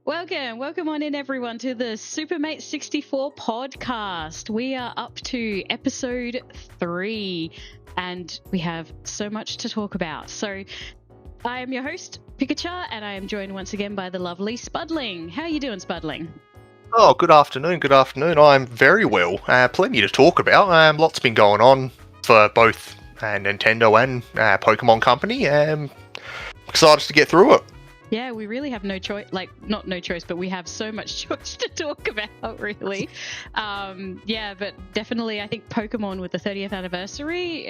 Welcome on in everyone to the Supermate 64 podcast. We are up to episode 3 and we have so much to talk about. So I am your host, Pikacharr, and I am joined once again by the lovely Spudling. How are you doing, Spudling? Oh, good afternoon. I'm very well. Plenty to talk about. Lots been going on for both Nintendo and Pokemon Company. Excited to get through it. Yeah, we really have no choice, not no choice, but we have so much choice to talk about, really. But definitely I think Pokemon with the 30th anniversary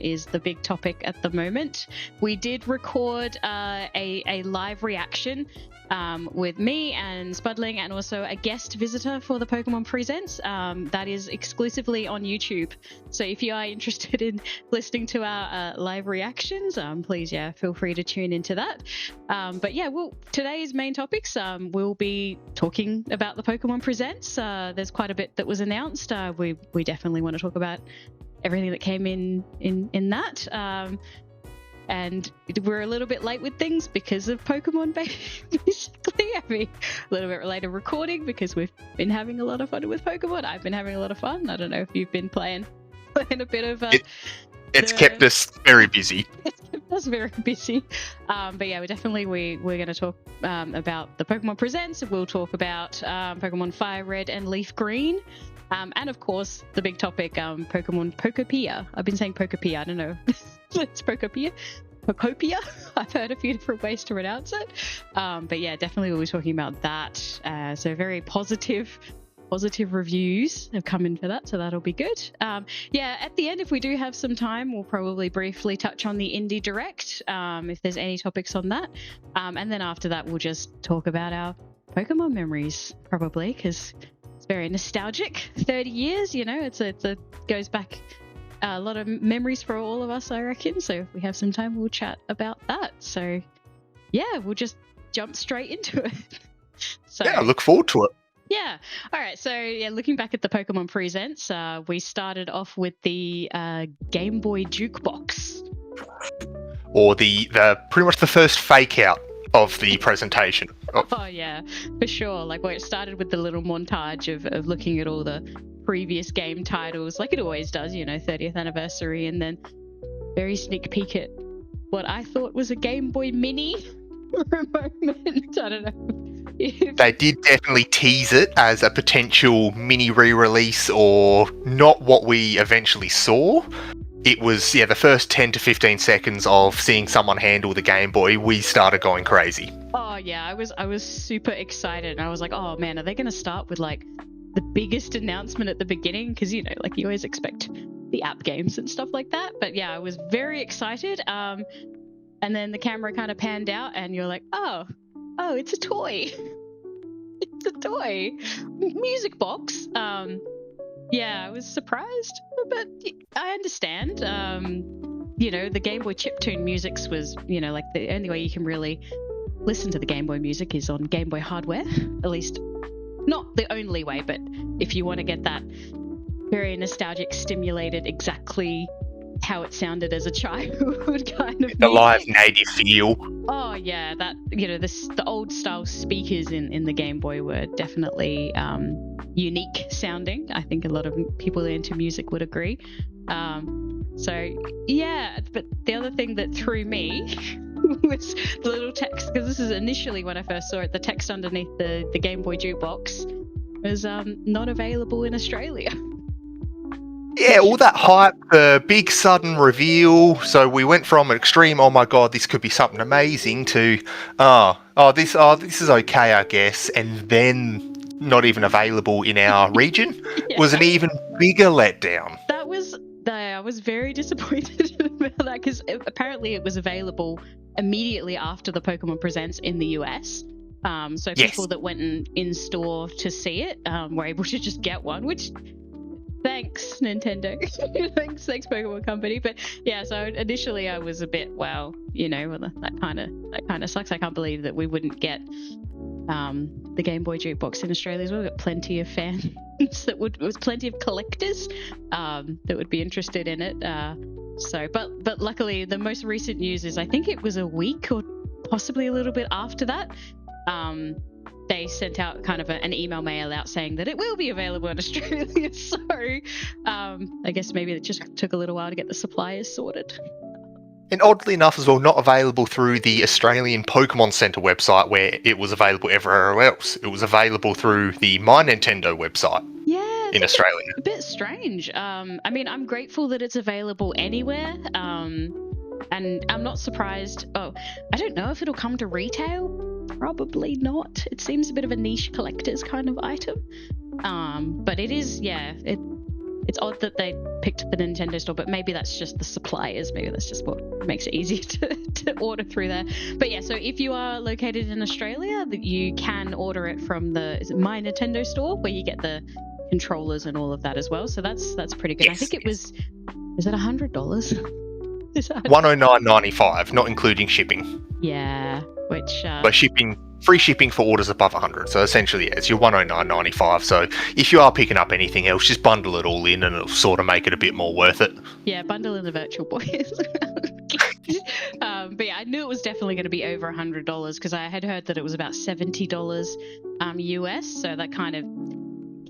is the big topic at the moment. We did record a live reaction with me and Spudling and also a guest visitor for the Pokemon Presents. That is exclusively on YouTube. So if you are interested in listening to our live reactions, please, feel free to tune into that. Today's main topics, we'll be talking about the Pokemon Presents. There's quite a bit that was announced. We definitely want to talk about everything that came in that. And we're a little bit late with things because of Pokemon, basically. I mean, a little bit later recording because we've been having a lot of fun with Pokemon. I've been having a lot of fun. I don't know if you've been playing a bit of... It's kept us very busy. It's kept us very busy. We're going to talk about the Pokemon Presents. We'll talk about Pokemon Fire Red and Leaf Green. And of course, the big topic, Pokemon Pokopia. I've been saying Pokopia. I don't know. It's Pokopia. Pokopia. I've heard a few different ways to pronounce it. Definitely we'll be talking about that. So very positive reviews have come in for that, so that'll be good. At the end, if we do have some time, we'll probably briefly touch on the Indie Direct, if there's any topics on that. And then after that, we'll just talk about our Pokemon memories, probably, because it's very nostalgic. 30 years, it goes back a lot of memories for all of us, I reckon. So if we have some time, we'll chat about that. So, we'll just jump straight into it. I look forward to it. Yeah. All right. So, looking back at the Pokemon Presents, we started off with the Game Boy Jukebox. Or the pretty much the first fake out of the presentation. Oh, yeah, for sure. Where it started with the little montage of looking at all the previous game titles, like it always does, 30th anniversary, and then very sneak peek at what I thought was a Game Boy Mini for a moment. I don't know. They did definitely tease it as a potential mini re-release or not what we eventually saw. It was, the first 10 to 15 seconds of seeing someone handle the Game Boy, we started going crazy. Oh, yeah, I was super excited. And I was like, oh, man, are they going to start with, the biggest announcement at the beginning? Because, you always expect the app games and stuff like that. But, I was very excited. And then the camera kind of panned out and you're like, oh, it's a toy. It's a toy. Music box. I was surprised, but I understand. The Game Boy chiptune musics was, the only way you can really listen to the Game Boy music is on Game Boy hardware. At least, not the only way, but if you want to get that very nostalgic, stimulated, exactly how it sounded as a child kind of the live native feel. Oh yeah, that the old style speakers in the Game Boy were definitely unique sounding. I think a lot of people into music would agree. But the other thing that threw me was the little text, because this is initially when I first saw it, the text underneath the Game Boy Jukebox was not available in Australia. Yeah, all that hype, the big sudden reveal. So we went from an extreme, oh my god, this could be something amazing, to this is okay, I guess, and then not even available in our region was an even bigger letdown. I was very disappointed about that, because apparently it was available immediately after the Pokemon Presents in the US. So people that went in store to see it were able to just get one, which... Thanks, Nintendo. Thanks, Pokemon Company. But so initially I was a bit, that kind of sucks. I can't believe that we wouldn't get the Game Boy Jukebox in Australia as well. We've got plenty of fans with plenty of collectors that would be interested in it. But luckily the most recent news is I think it was a week or possibly a little bit after that. they sent out kind of an email mail out saying that it will be available in Australia. So I guess maybe it just took a little while to get the suppliers sorted. And oddly enough as well, not available through the Australian Pokemon Centre website where it was available everywhere else. It was available through the My Nintendo website. Yeah, in Australia. A bit strange. I mean, I'm grateful that it's available anywhere. And I'm not surprised. Oh, I don't know if it'll come to retail. Probably not. It seems a bit of a niche collector's kind of item. But it is, it's odd that they picked the Nintendo store, but maybe that's just the suppliers. Maybe that's just what makes it easier to order through there. But yeah, so if you are located in Australia, you can order it from the My Nintendo store, where you get the controllers and all of that as well. So that's pretty good. Yes, I think it was it $100? $109.95, not including shipping. Yeah, which but free shipping for orders above 100. So essentially, it's your $109.95. So if you are picking up anything else, just bundle it all in, and it'll sort of make it a bit more worth it. Yeah, bundle in the Virtual Boys. But yeah, I knew it was definitely going to be over $100 because I had heard that it was about $70 US. So that kind of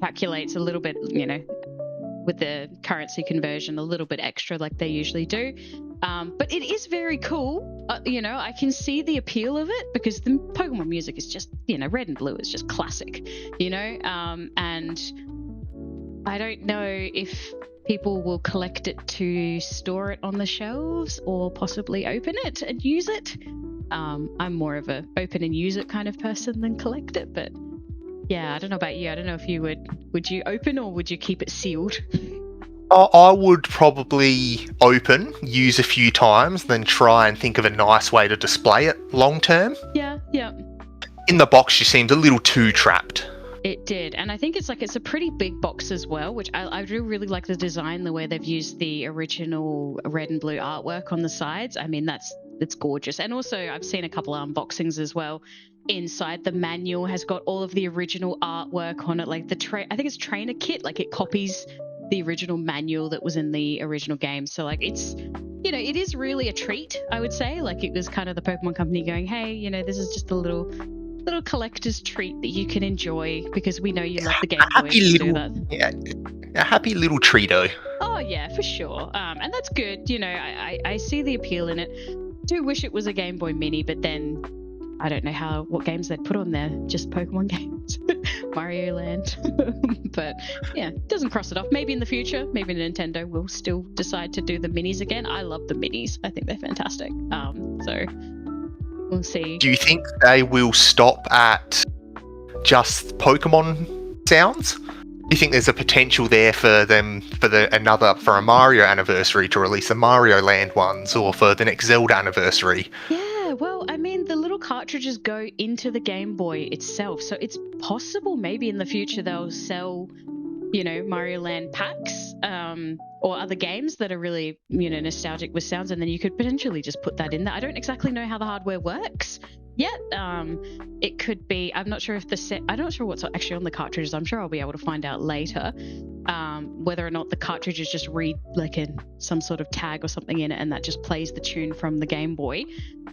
calculates a little bit, with the currency conversion, a little bit extra like they usually do. But it is very cool. I can see the appeal of it because the Pokemon music is just, Red and Blue is just classic, and I don't know if people will collect it to store it on the shelves or possibly open it and use it. I'm more of a open and use it kind of person than collect it, but yeah, I don't know about you. I don't know if you would you open or would you keep it sealed? I would probably open, use a few times, then try and think of a nice way to display it long term. Yeah. In the box, she seemed a little too trapped. It did, and I think it's a pretty big box as well, which I do really like the design, the way they've used the original Red and Blue artwork on the sides. I mean, it's gorgeous. And also, I've seen a couple of unboxings as well. Inside, the manual has got all of the original artwork on it, like I think it's trainer kit, like it copies the original manual that was in the original game. So like it's, it is really a treat, I would say. Like it was kind of the Pokemon company going, hey, this is just a little collector's treat that you can enjoy because we know you love the Game Boy. A happy little treato. Oh yeah, for sure. And that's good. I see the appeal in it. Do wish it was a Game Boy Mini, but then I don't know what games they'd put on there. Just Pokemon games, Mario Land. But yeah, doesn't cross it off. Maybe in the future, maybe Nintendo will still decide to do the minis again. I love the minis. I think they're fantastic. So we'll see. Do you think they will stop at just Pokemon sounds? Do you think there's a potential there for them for a Mario anniversary to release the Mario Land ones, or for the next Zelda anniversary? Yeah, well, I mean, the little cartridges go into the Game Boy itself, so it's possible maybe in the future they'll sell, Mario Land packs, or other games that are really, nostalgic with sounds, and then you could potentially just put that in there. I don't exactly know how the hardware works yet. It could be, I'm not sure if I'm not sure what's actually on the cartridges. I'm sure I'll be able to find out later, whether or not the cartridges just read like some sort of tag or something in it, and that just plays the tune from the Game Boy,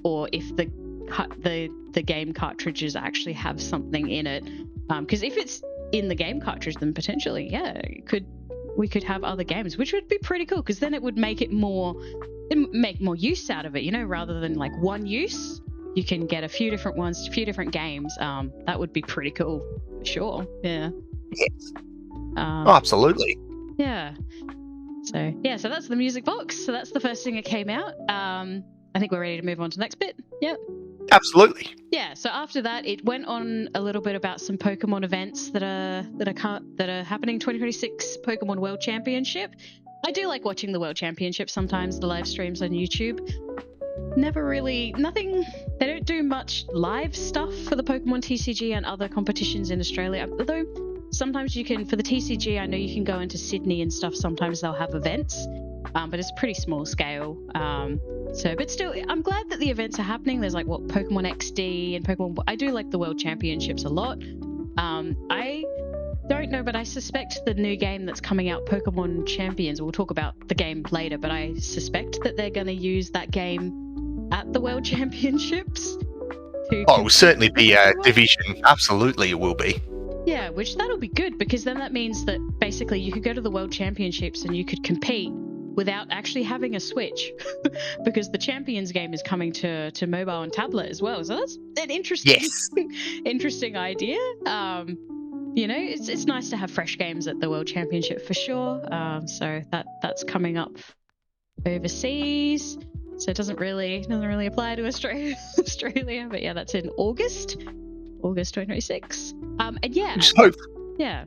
or if the game cartridges actually have something in it. Because if it's in the game cartridge, then potentially, we could have other games, which would be pretty cool, because then it would make make more use out of it, rather than like one use. You can get a few different ones, a few different games. That would be pretty cool, for sure. Yeah. Yes. Absolutely. Yeah. So that's the music box. So that's the first thing that came out. I think we're ready to move on to the next bit. Yep. Absolutely. Yeah. So after that, it went on a little bit about some Pokemon events that are happening. 2026 Pokemon World Championship. I do like watching the World Championship sometimes, the live streams on YouTube. Nothing. They don't do much live stuff for the Pokemon TCG and other competitions in Australia. Although sometimes you can, for the TCG, I know you can go into Sydney and stuff. Sometimes they'll have events, but it's pretty small scale. But still, I'm glad that the events are happening. There's like Pokemon XD and Pokemon. I do like the World Championships a lot. I don't know, but I suspect the new game that's coming out, Pokemon Champions, we'll talk about the game later, but I suspect that they're going to use that game at the World Championships. to Oh, it will certainly compete be with a everyone. division. Absolutely, it will be. Yeah, which that'll be good because then that means that basically you could go to the World Championships and you could compete without actually having a Switch because the Champions game is coming to mobile and tablet as well. So that's an interesting Yes. interesting idea. It's nice to have fresh games at the World Championship for sure. So that's coming up overseas. So it doesn't really apply to Australia, but yeah, that's in August 2026. And yeah, Just hope. yeah,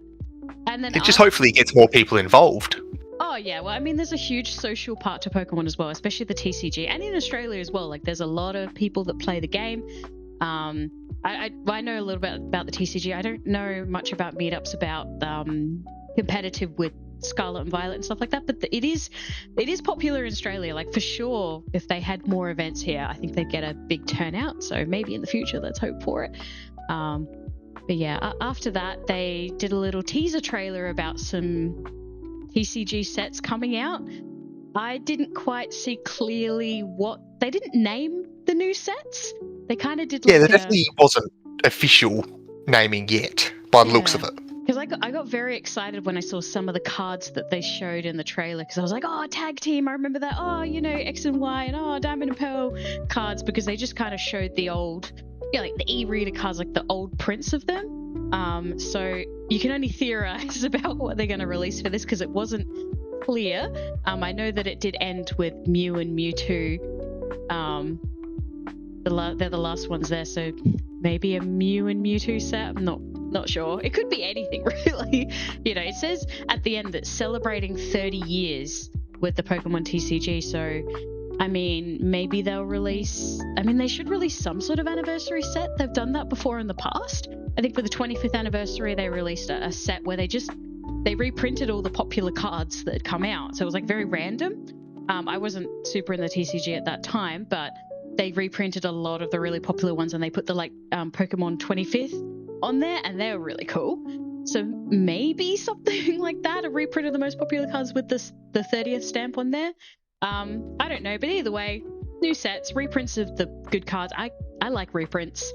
and then It just hopefully gets more people involved. Oh yeah, well, I mean, there's a huge social part to Pokemon as well, especially the TCG, and in Australia as well. Like, there's a lot of people that play the game. I know a little bit about the TCG. I don't know much about meetups about competitive with Scarlet and Violet and stuff like that. But it is popular in Australia. Like, for sure, if they had more events here, I think they'd get a big turnout. So maybe in the future, let's hope for it. But yeah, after that, they did a little teaser trailer about some TCG sets coming out. I didn't quite see clearly what they didn't name the new sets. They kind of did. Yeah, there definitely wasn't official naming yet by the looks of it. Because I got very excited when I saw some of the cards that they showed in the trailer. Because I was like, oh, tag team, I remember that. Oh, X and Y and Diamond and Pearl cards. Because they just kind of showed the old, like the e-reader cards, like the old prints of them. So you can only theorize about what they're going to release for this because it wasn't clear. I know that it did end with Mew and Mewtwo. They're the last ones there, so maybe a Mew and Mewtwo set. I'm not sure. It could be anything, really. It says at the end that celebrating 30 years with the Pokemon TCG, so I mean, maybe they'll release... I mean, they should release some sort of anniversary set. They've done that before in the past. I think for the 25th anniversary, they released a set where they reprinted all the popular cards that had come out. So it was like very random. I wasn't super in the TCG at that time, but they reprinted a lot of the really popular ones and they put the Pokemon 25th on there and they were really cool. So maybe something like that, a reprint of the most popular cards with the 30th stamp on there. I don't know, but either way, new sets, reprints of the good cards. I like reprints.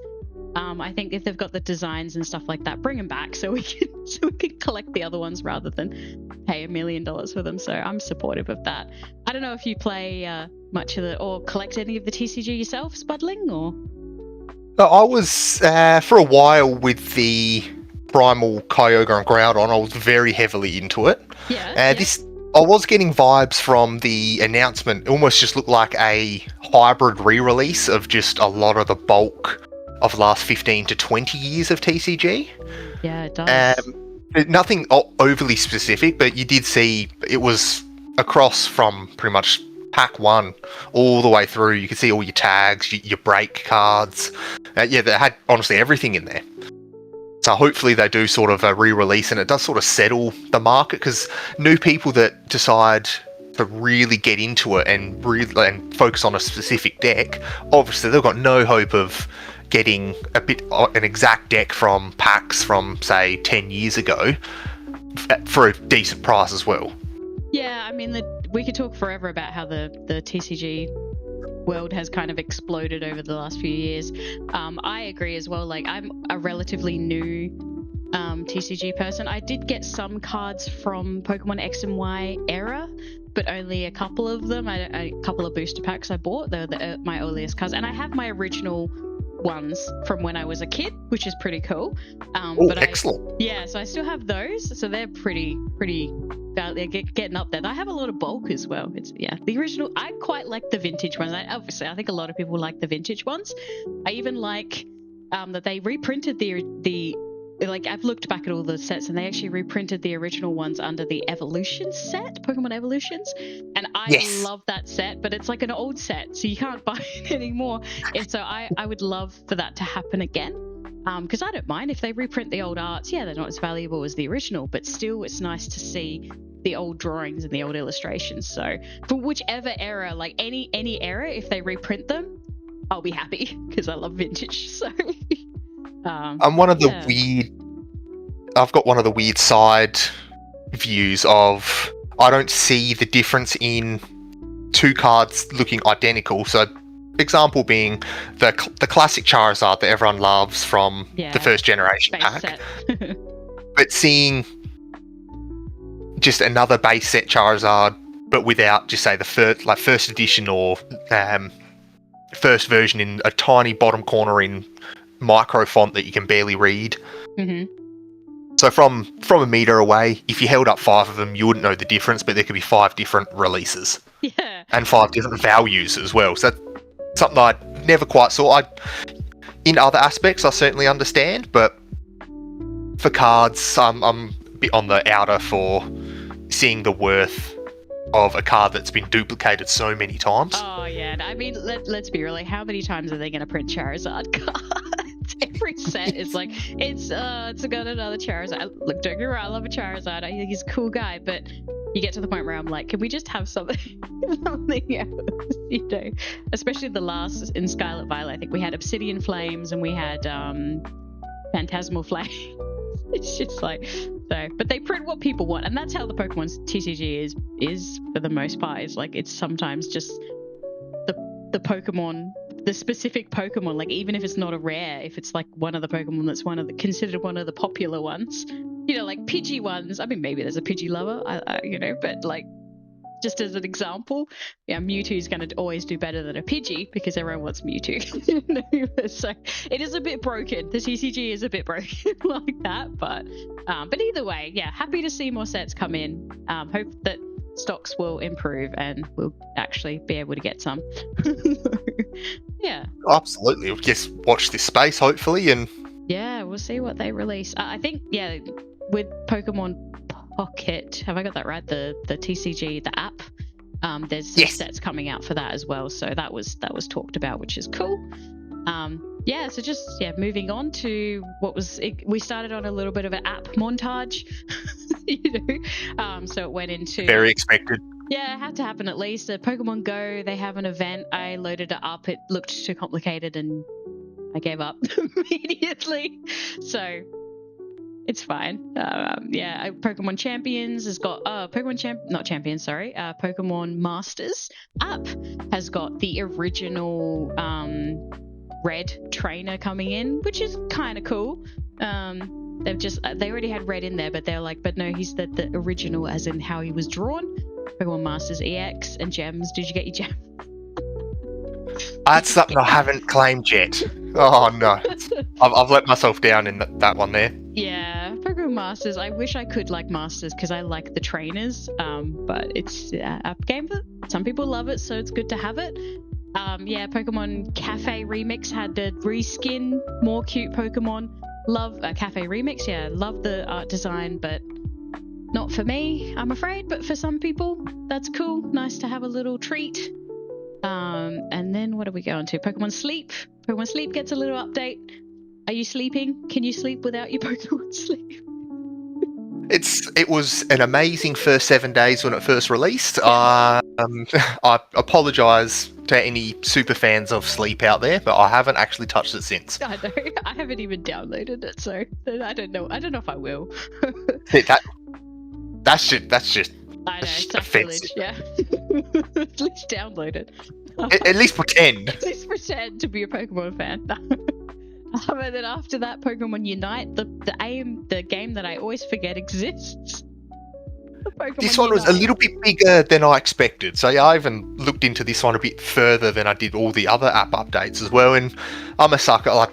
I think if they've got the designs and stuff like that, bring them back so we can collect the other ones rather than pay $1 million for them. So I'm supportive of that. I don't know if you play much of or collect any of the TCG yourself, Spudling, or? I was for a while with the Primal, Kyogre, and Groudon. I was very heavily into it. Yeah. I was getting vibes from the announcement. It almost just looked like a hybrid re-release of just a lot of the bulk of the last 15 to 20 years of TCG. Yeah, it does. Nothing overly specific, but you did see it was across from pretty much pack 1 all the way through. You could see all your tags, your break cards. They had honestly everything in there. So hopefully they do sort of a re-release and it does sort of settle the market, because new people that decide to really get into it and focus on a specific deck, obviously they've got no hope of getting an exact deck from packs from, say, 10 years ago for a decent price as well. Yeah, I mean, we could talk forever about how the TCG world has kind of exploded over the last few years. I agree as well. Like, I'm a relatively new TCG person. I did get some cards from Pokemon X and Y era, but only a couple of them. A couple of booster packs I bought. They're my earliest cards, and I have my original ones from when I was a kid, which is pretty cool. Excellent. So I still have those. So they're pretty. They're getting up there. I have a lot of bulk as well. The original. I quite like the vintage ones. Obviously, I think a lot of people like the vintage ones. I even like that they reprinted the. Like, I've looked back at all the sets and they actually reprinted the original ones under the Evolution set, Pokemon Evolutions. And I love that set, but it's like an old set, so you can't buy it anymore. And so I would love for that to happen again. Because I don't mind if they reprint the old arts. Yeah, they're not as valuable as the original, but still it's nice to see the old drawings and the old illustrations. So for whichever era, like any era, if they reprint them, I'll be happy because I love vintage. So I'm one of the I've got one of the weird side views of, I don't see the difference in two cards looking identical. So example being the classic Charizard that everyone loves from the first generation base pack. set. But seeing just another base set Charizard, but without, just say, the first edition or first version in a tiny bottom corner in micro font that you can barely read. Mm-hmm. So from a meter away, if you held up 5 of them, you wouldn't know the difference, but there could be 5 different releases. Yeah. And 5 different values as well. So that's something I never quite saw. In other aspects, I certainly understand, but for cards, I'm a bit on the outer for seeing the worth of a card that's been duplicated so many times. Oh, yeah. I mean, let's be real. Like, how many times are they going to print Charizard cards? Every set is like, it's got another Charizard. Look, don't get me wrong, I love a Charizard. I think he's a cool guy, but you get to the point where I'm like, can we just have something else? You know, especially the last in Scarlet Violet. I think we had Obsidian Flames and we had Phantasmal Flame. It's just like, so, but they print what people want, and that's how the Pokemon's TCG is for the most part. Is like, it's sometimes just the Pokemon, the specific Pokemon. Like, even if it's not a rare, if it's like one of the Pokemon that's considered one of the popular ones, you know, like Pidgey ones. I mean, maybe there's a Pidgey lover, you know, but like, just as an example, yeah, Mewtwo's going to always do better than a Pidgey because everyone wants Mewtwo. So it is a bit broken. The TCG is a bit broken like that, but either way, yeah, happy to see more sets come in. Hope that stocks will improve and we'll actually be able to get some. Yeah. Absolutely. We'll just watch this space, hopefully, and yeah, we'll see what they release. I think, yeah, with Pokemon Pocket, have I got that right? The TCG, the app. There's some sets coming out for that as well. So that was talked about, which is cool. Yeah, so just moving on to we started on a little bit of an app montage, you know. So it went into very expected. Yeah, it had to happen at least. Pokemon Go, they have an event. I loaded it up. It looked too complicated and I gave up immediately. So it's fine. Pokemon Champions has got Pokemon Masters app has got the original Red trainer coming in, which is kind of cool. They already had Red in there, but they're like, but no, he's the original, as in how he was drawn. Pokemon Masters EX and Gems. Did you get your gem? That's something I haven't claimed yet. Oh no, I've let myself down in that one there. Yeah, Pokemon Masters. I wish I could like Masters because I like the trainers. But it's a game that some people love it, so it's good to have it. Pokemon Cafe Remix had the reskin, more cute Pokemon. Love Cafe Remix. Yeah, love the art design, but not for me, I'm afraid. But for some people, that's cool. Nice to have a little treat. And then what are we going to? Pokemon Sleep. Pokemon Sleep gets a little update. Are you sleeping? Can you sleep without your Pokemon Sleep? It was an amazing first 7 days when it first released. I apologise to any super fans of Sleep out there, but I haven't actually touched it since. I know. I haven't even downloaded it, so I don't know. I don't know if I will. That's just. I know, sacrilege, yeah. At least download it. At least pretend. At least pretend to be a Pokemon fan. And then after that, Pokemon Unite, the game that I always forget exists. This one was a little bit bigger than I expected. So I even looked into this one a bit further than I did all the other app updates as well. And I'm a sucker. I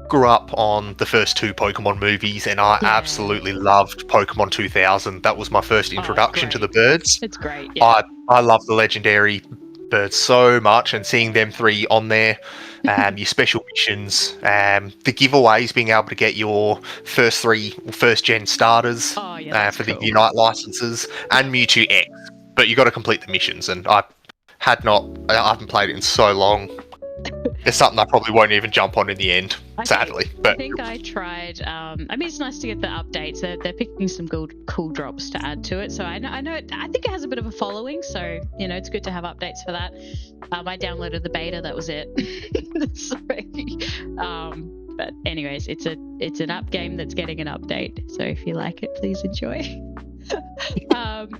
grew up on the first 2 Pokemon movies, and I absolutely loved Pokemon 2000. That was my first introduction to the birds. It's great. Yeah. I love the legendary birds so much, and seeing them 3 on there, your special missions, the giveaways, being able to get your first 3 first-gen starters for cool. The Unite licenses, and Mewtwo X. But you got to complete the missions, and I haven't played it in so long. It's something I probably won't even jump on in the end, sadly. I think I tried. I mean, it's nice to get the updates. They're picking some cool drops to add to it. So I know. I think it has a bit of a following. So you know, it's good to have updates for that. I downloaded the beta. That was it. But anyways, it's an app game that's getting an update. So if you like it, please enjoy.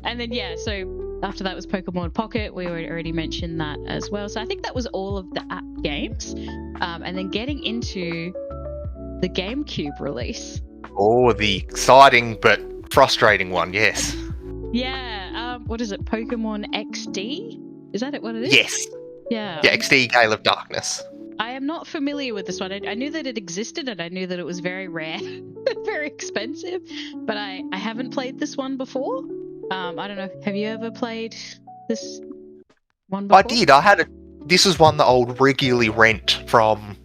And then so After that was Pokemon Pocket. We already mentioned that as well. So I think that was all of the app games. And then getting into the GameCube release. Oh, the exciting but frustrating one, yes. Yeah. What is it? Pokemon XD? Is that what it is? Yes. Yeah. Yeah, XD Gale of Darkness. I am not familiar with this one. I knew that it existed and I knew that it was very rare, very expensive, but I haven't played this one before. I don't know. Have you ever played this one before? I did. This was one that I would regularly rent from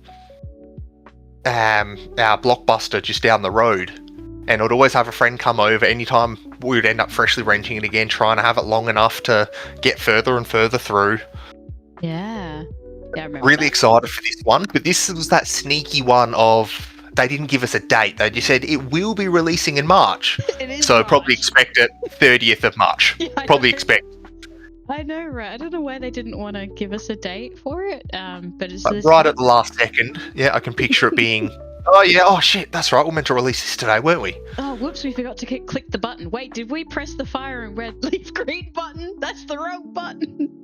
our Blockbuster just down the road. And I'd always have a friend come over anytime we would end up freshly renting it again, trying to have it long enough to get further and further through. Yeah. Yeah, I remember Really that. excited for this one, but this was that sneaky one of they didn't give us a date. They just said it will be releasing in March. It is So March. probably expect it 30th of March. Yeah, Probably expect. I know, right? I don't know why they didn't want to give us a date for it. But it's Right at the last second. Yeah, I can picture it being, oh yeah, oh shit, that's right, we're meant to release this today, weren't we? Oh, whoops, we forgot to click the button. Wait, did we press the fire and red leaf green button? That's the wrong button.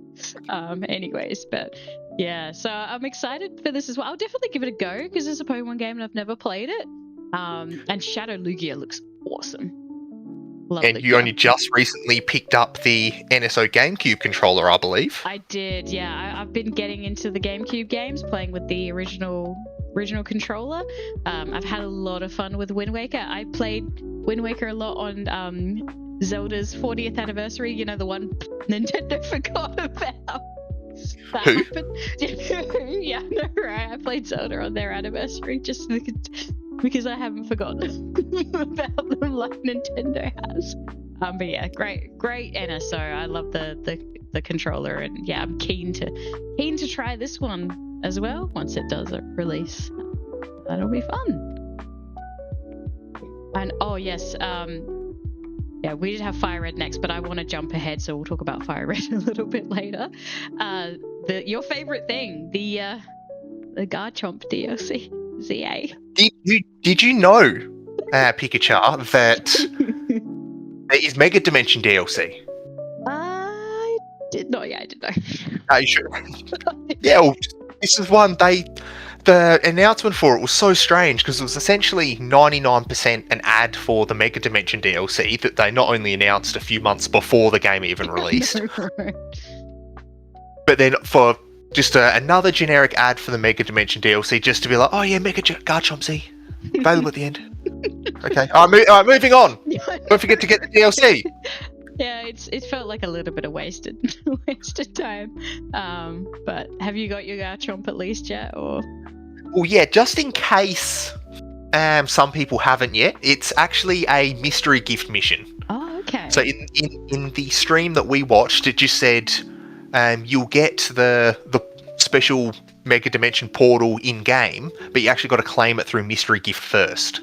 Anyways, but yeah, so I'm excited for this as well. I'll definitely give it a go because it's a Pokemon game and I've never played it. And Shadow Lugia looks awesome. Love And Lugia. you only just recently picked up the NSO GameCube controller, I believe. I did, yeah. I've been getting into the GameCube games, playing with the original controller. I've had a lot of fun with Wind Waker. I played Wind Waker a lot on Zelda's 40th anniversary, you know, the one Nintendo forgot about. That Who? happened. Yeah, no, right. I played Zelda on their anniversary just because I haven't forgotten about them like Nintendo has. But yeah, great NSO. I love the controller, and yeah, I'm keen to try this one as well once it does release. That'll be fun. And oh yes, yeah, we did have Fire Red next, but I want to jump ahead, so we'll talk about Fire Red a little bit later. Your favorite thing, the Garchomp DLC, ZA. Did you know, Pikacharr, that there is Mega Dimension DLC? I did not. Yeah, I did know. You should. Yeah, well, this is one the announcement for it was so strange because it was essentially 99% an ad for the Mega Dimension DLC that they not only announced a few months before the game even released, but then for just another generic ad for the Mega Dimension DLC just to be like, oh yeah, Mega Garchomp Z, available at the end. Okay, all right, moving on. Don't forget to get the DLC. Yeah, it felt like a little bit of wasted time. But have you got your Garchomp at least yet, or? Well, yeah, just in case some people haven't yet, it's actually a mystery gift mission. Oh, okay. So in the stream that we watched, it just said you'll get the special Mega Dimension portal in game, but you actually got to claim it through mystery gift first.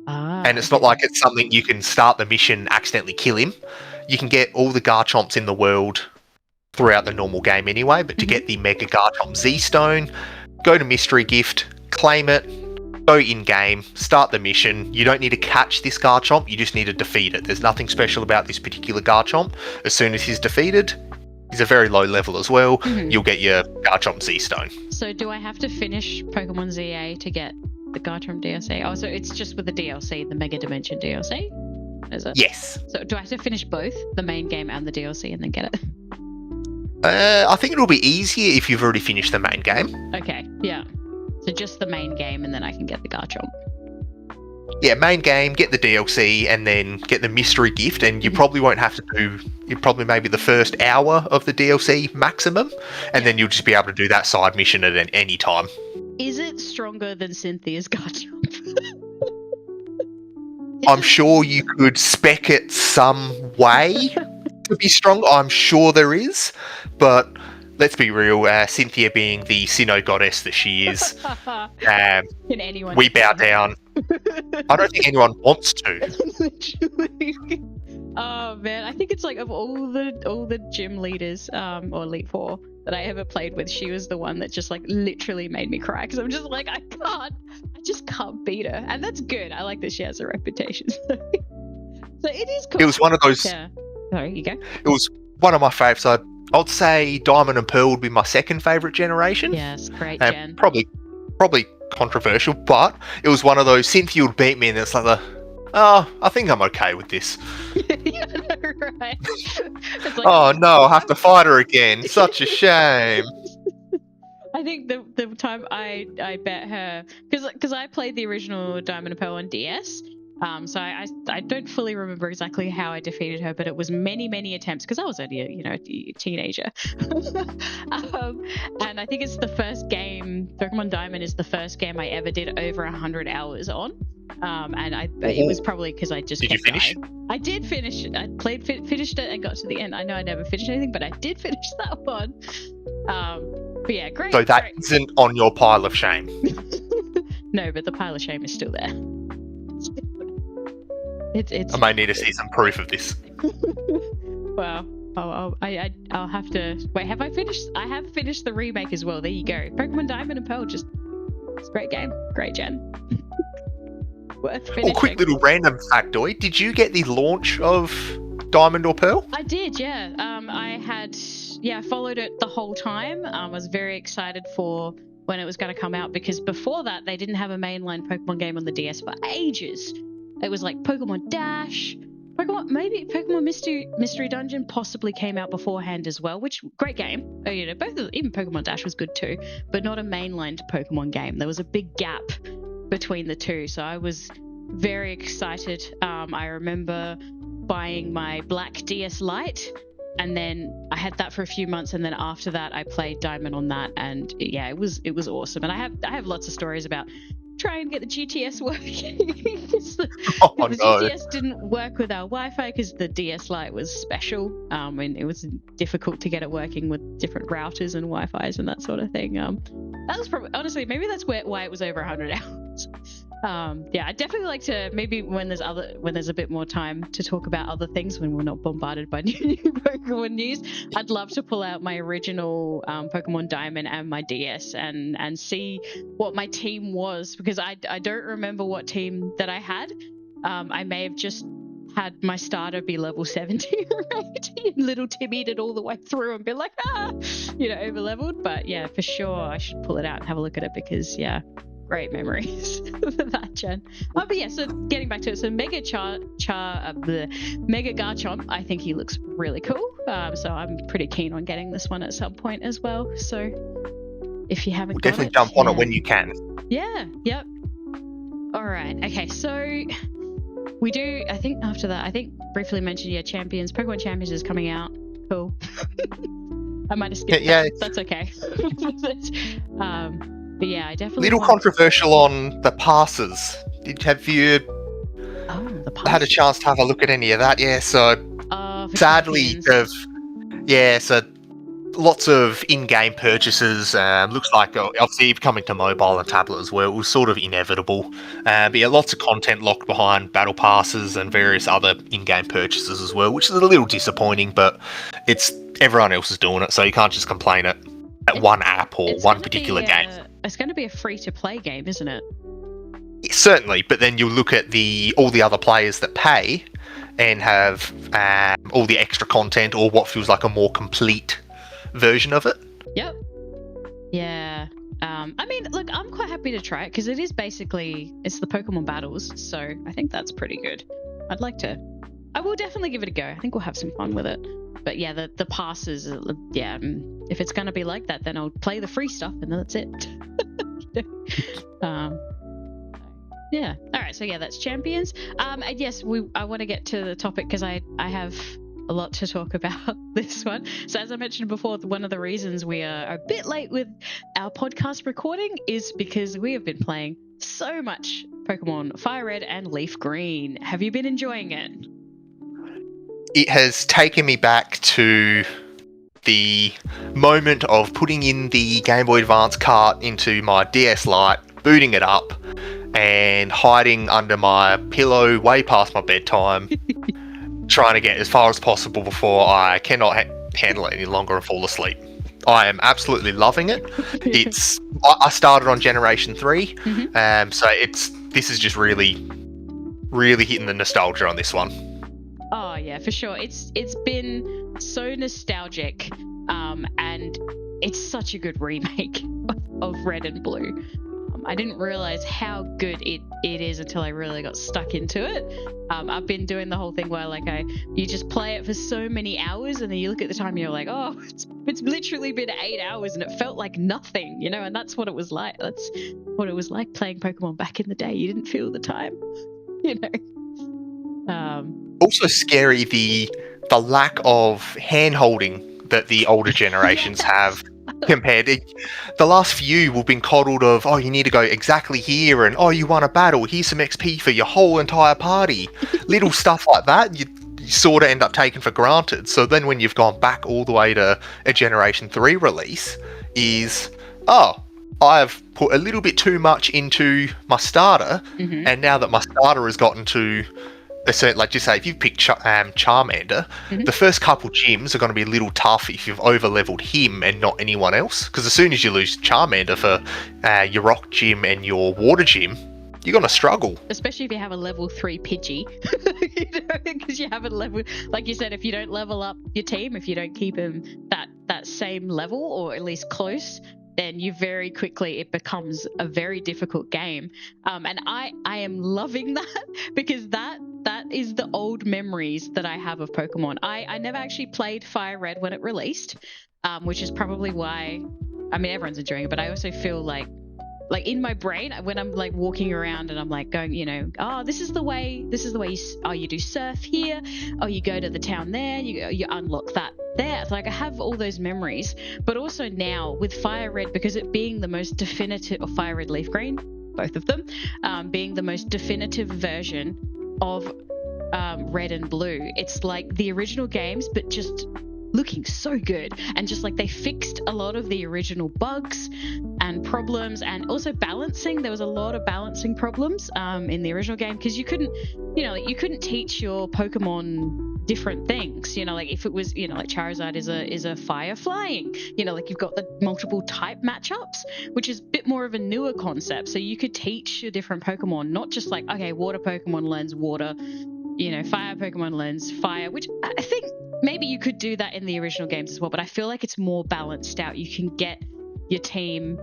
And it's not like it's something you can start the mission, accidentally kill him. You can get all the Garchomps in the world throughout the normal game anyway, but to get the Mega Garchomp Z Stone, go to mystery gift, claim it, go in-game, start the mission. You don't need to catch this Garchomp, you just need to defeat it. There's nothing special about this particular Garchomp. As soon as he's defeated, he's a very low level as well, you'll get your Garchomp Z Stone. So do I have to finish Pokemon ZA to get the Garchomp DLC? Oh, so it's just with the DLC, the Mega Dimension DLC? Is it? Yes. So do I have to finish both, the main game and the DLC, and then get it? I think it'll be easier if you've already finished the main game. Okay, yeah. So just the main game, and then I can get the Garchomp. Yeah, main game, get the DLC, and then get the mystery gift, and you probably won't have to do, maybe the first hour of the DLC maximum, and then you'll just be able to do that side mission at any time. Is it stronger than Cynthia's Garchomp? I'm sure you could spec it some way to be strong. I'm sure there is, but let's be real. Cynthia being the Sinnoh goddess that she is, Can anyone we bow down. I don't think anyone wants to. Literally. Oh man, I think it's like of all the gym leaders, or Elite Four that I ever played with, she was the one that just like literally made me cry because I'm just like I just can't beat her, and that's good. I like that she has a reputation. So it is cool. It was one of those. Yeah. Sorry, you go. It was one of my favourites. I'd say Diamond and Pearl would be my second favourite generation. Yes, great And gen. probably controversial, but it was one of those, Cynthia would beat me and it's like I think I'm okay with this. Yeah, no, right. It's like, Oh no, I'll have to fight her again. Such a shame. I think the time I bet her, because I played the original Diamond and Pearl on DS, so I don't fully remember exactly how I defeated her, but it was many attempts because I was only a teenager, and I think it's the first game. Pokemon Diamond is the first game I ever did over 100 hours on. And it was probably because I just kept dying. I did finish it. I finished it and got to the end. I know I never finished anything, but I did finish that one. But yeah, great. So that isn't on your pile of shame. No, but the pile of shame is still there. It's. I may need to see some proof of this. Well, I'll have to wait. Have I finished? I have finished the remake as well. There you go. Pokemon Diamond and Pearl, it's a great game, great gen. Worth finishing. Quick little random factoid. Did you get the launch of Diamond or Pearl? I did, yeah. I followed it the whole time. I was very excited for when it was going to come out because before that, they didn't have a mainline Pokemon game on the DS for ages. It was like Pokemon Dash, Pokemon Mystery Dungeon possibly came out beforehand as well, which great game. Even Pokemon Dash was good too, but not a mainline Pokemon game. There was a big gap between the two, so I was very excited. I remember buying my black DS Lite, and then I had that for a few months, and then after that I played Diamond on that, and yeah, it was awesome. And I have lots of stories about trying to get the GTS working. the GTS didn't work with our Wi-Fi because the DS Lite was special, and it was difficult to get it working with different routers and Wi-Fi's and that sort of thing. That was probably, honestly, maybe that's why it was over 100 hours. Yeah, I'd definitely like to, maybe when there's a bit more time to talk about other things, when we're not bombarded by new Pokemon news, I'd love to pull out my original Pokemon Diamond and my DS and see what my team was, because I don't remember what team that I had. I may have just had my starter be level 70 or 80 and little Timmy did all the way through and be like, over leveled. But yeah, for sure I should pull it out and have a look at it, because yeah, great memories for that gen. But yeah, so getting back to it, so Mega Garchomp, I think he looks really cool. So I'm pretty keen on getting this one at some point as well. So if you haven't got definitely jump on it when you can. Yeah, yep. All right, okay, so we do, I think after that, briefly mentioned, Champions, Pokemon Champions is coming out. Cool. I might have skipped that. That's okay. But yeah, I definitely little controversial on the passes. Have you had a chance to have a look at any of that? Yeah, so sadly, so lots of in-game purchases. Looks like obviously coming to mobile and tablet as well. It was sort of inevitable. But yeah, lots of content locked behind battle passes and various other in-game purchases as well, which is a little disappointing. But everyone else is doing it, so you can't just complain at one app or one particular game. It's going to be a free-to-play game, isn't it? Certainly, but then you look at all the other players that pay and have all the extra content or what feels like a more complete version of it. Yep. Yeah. I mean, look, I'm quite happy to try it because it's the Pokemon battles, so I think that's pretty good. I will definitely give it a go. I think we'll have some fun with it. But yeah, the passes, if it's going to be like that, then I'll play the free stuff and that's it. Yeah. All right. So yeah, that's Champions. And yes, I want to get to the topic because I have a lot to talk about this one. So as I mentioned before, one of the reasons we are a bit late with our podcast recording is because we have been playing so much Pokemon Fire Red and Leaf Green. Have you been enjoying it? It has taken me back to the moment of putting in the Game Boy Advance cart into my DS Lite, booting it up, and hiding under my pillow way past my bedtime, trying to get as far as possible before I cannot handle it any longer and fall asleep. I am absolutely loving it. I started on Generation 3, so this is just really, really hitting the nostalgia on this one. Oh yeah, for sure. It's been so nostalgic, and it's such a good remake of Red and Blue. I didn't realize how good it is until I really got stuck into it. I've been doing the whole thing where you just play it for so many hours, and then you look at the time and you're like, oh, it's literally been 8 hours and it felt like nothing, and that's what it was like. That's what it was like playing Pokemon back in the day. You didn't feel the time, Also scary the lack of hand holding that the older generations have. Compared to the last few, we've been coddled of, oh, you need to go exactly here, and oh, you won a battle, here's some XP for your whole entire party. Little stuff like that you sort of end up taking for granted. So then when you've gone back all the way to a Generation 3 release, is, oh, I've put a little bit too much into my starter, and now that my starter has gotten to a certain, like, just say if you've picked Charmander, the first couple gyms are going to be a little tough if you've over-leveled him and not anyone else. Because as soon as you lose Charmander for your Rock Gym and your Water Gym, you're going to struggle. Especially if you have a level 3 Pidgey. Because you haven't leveled, like you said, if you don't level up your team, if you don't keep him that same level, or at least close, then you very quickly, it becomes a very difficult game. And I am loving that, because that is the old memories that I have of Pokemon. I never actually played Fire Red when it released, which is probably why, I mean, everyone's enjoying it, but I also feel like in my brain, when I'm like walking around and I'm like going, oh, this is the way you do surf here, oh, you go to the town there, you unlock that there. Like, I have all those memories, but also now with Fire Red, because it being the most definitive, or Fire Red Leaf Green, both of them, being the most definitive version of Red and Blue, it's like the original games, but just looking so good, and just like they fixed a lot of the original bugs and problems, and also balancing. There was a lot of balancing problems in the original game, because you couldn't teach your Pokemon different things, like if it was, like Charizard is a fire flying, like you've got the multiple type matchups, which is a bit more of a newer concept. So you could teach your different Pokemon, not just like, okay, water Pokemon learns water, fire Pokemon learns fire, which I think maybe you could do that in the original games as well, but I feel like it's more balanced out. You can get your team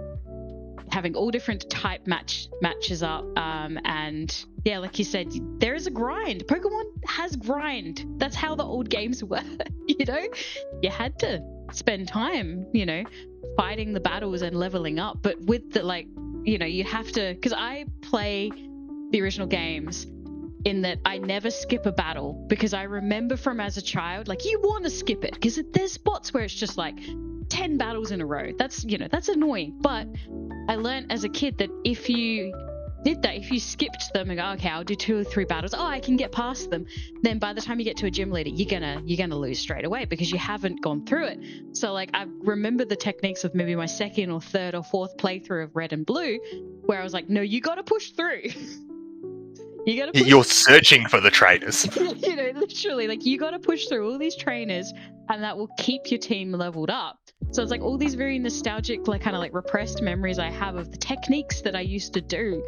having all different type matches up, and yeah, like you said, there is a grind. Pokemon has grind. That's how the old games were. You had to spend time, fighting the battles and leveling up. But with the you have to, because I play the original games in that I never skip a battle, because I remember from as a child, like, you want to skip it because there's spots where it's just like 10 battles in a row. That's annoying. But I learned as a kid that if you did that, if you skipped them and go, okay, I'll do 2 or 3 battles, oh, I can get past them, then by the time you get to a gym leader, you're gonna lose straight away because you haven't gone through it. So like, I remember the techniques of maybe my second or third or fourth playthrough of Red and Blue, where I was like, no, you got to push through. You're searching for the trainers. Literally, like, you got to push through all these trainers, and that will keep your team leveled up. So it's like all these very nostalgic, like, kind of like repressed memories I have of the techniques that I used to do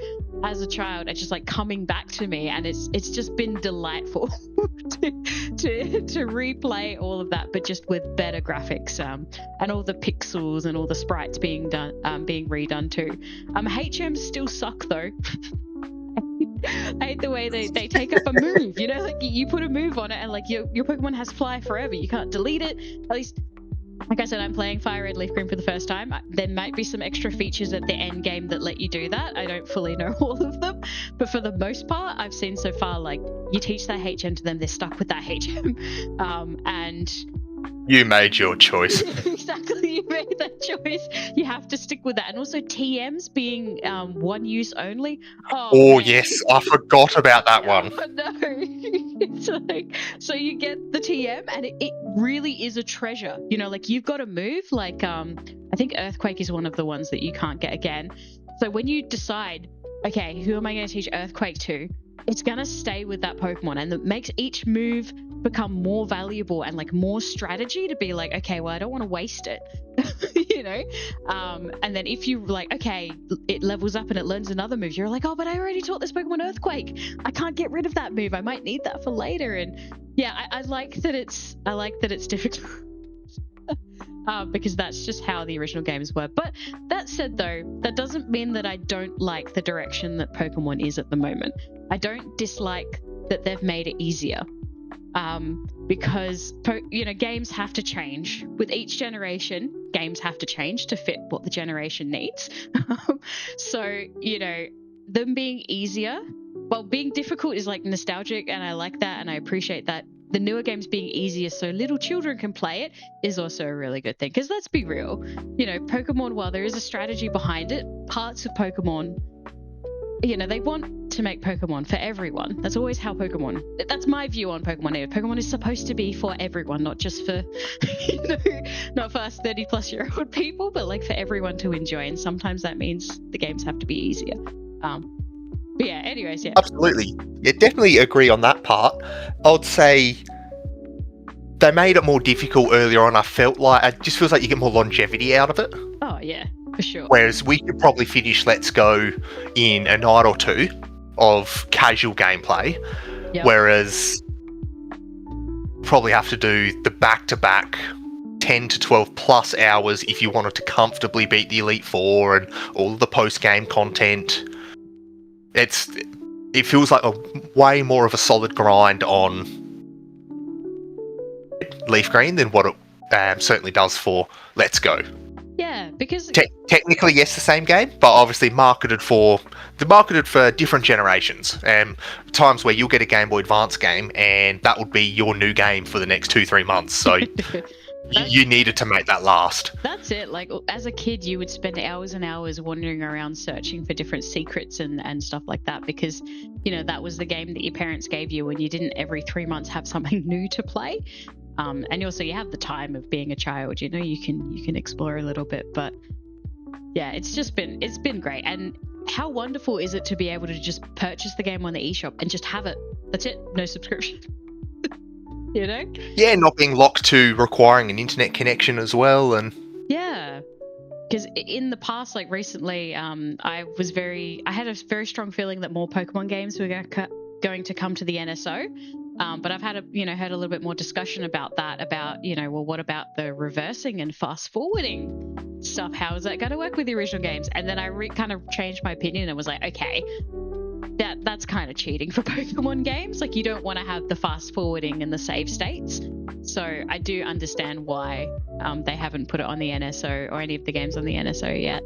as a child. It's just like coming back to me, and it's just been delightful to replay all of that, but just with better graphics, and all the pixels and all the sprites being redone too. HMs still suck though. I hate the way they take up a move, like you put a move on it and like your Pokemon has fly forever. You can't delete it. At least, like I said, I'm playing Fire Red Leaf Green for the first time. There might be some extra features at the end game that let you do that. I don't fully know all of them, but for the most part, I've seen so far, like, you teach that HM to them, they're stuck with that HM, and you made your choice. Exactly, you made that choice. You have to stick with that. And also TMs being one use only. Oh yes, I forgot about that one. Oh, no. It's like, so you get the TM, and it really is a treasure. Like, you've got to move. Like, I think Earthquake is one of the ones that you can't get again. So when you decide, okay, who am I going to teach Earthquake to? It's going to stay with that Pokemon, and it makes each move become more valuable and like more strategy to be like, okay, well, I don't want to waste it. And then if you like, okay, it levels up and it learns another move, you're like, oh, but I already taught this Pokemon Earthquake, I can't get rid of that move, I might need that for later. And Yeah, I like that it's difficult. Because that's just how the original games were. But that said, though, that doesn't mean that I don't like the direction that Pokemon is at the moment. I don't dislike that they've made it easier, because games have to change with each generation. Games have to change to fit what the generation needs. So them being easier, well, being difficult is like nostalgic, and I like that, and I appreciate that. The newer games being easier so little children can play it is also a really good thing. Because let's be real, Pokemon, while there is a strategy behind it, parts of Pokemon, they want to make Pokemon for everyone. That's always how that's my view on Pokemon. Pokemon is supposed to be for everyone, not just for, not for us 30-plus-year-old people, but like for everyone to enjoy. And sometimes that means the games have to be easier. But yeah, anyways, yeah. Absolutely. Yeah, definitely agree on that part. I would say they made it more difficult earlier on. I felt like it just feels like you get more longevity out of it. Oh, yeah, for sure. Whereas we could probably finish Let's Go in a night or two of casual gameplay. Yep. Whereas probably have to do the back-to-back 10 to 12 plus hours if you wanted to comfortably beat the Elite Four and all of the post-game content. It feels like a way more of a solid grind on Leaf Green than what it certainly does for Let's Go. Yeah, because technically, yes, the same game, but obviously marketed for different generations. Times where you'll get a Game Boy Advance game, and that would be your new game for the next 2-3 months. So. You needed to make that last. That's it. Like, as a kid, you would spend hours and hours wandering around searching for different secrets and stuff like that, because, that was the game that your parents gave you when you didn't every 3 months have something new to play. And also you have the time of being a child, you can explore a little bit. But yeah, it's been great. And how wonderful is it to be able to just purchase the game on the eShop and just have it? That's it. No subscription. Yeah, not being locked to requiring an internet connection as well. And yeah, because in the past, like recently, I had a very strong feeling that more Pokemon games were going to come to the NSO. But I've had heard a little bit more discussion about that, well, what about the reversing and fast forwarding stuff? How is that going to work with the original games? And then I kind of changed my opinion and was like, okay, that's kind of cheating for Pokemon games. Like, you don't want to have the fast forwarding and the save states. So I do understand why they haven't put it on the NSO or any of the games on the NSO yet.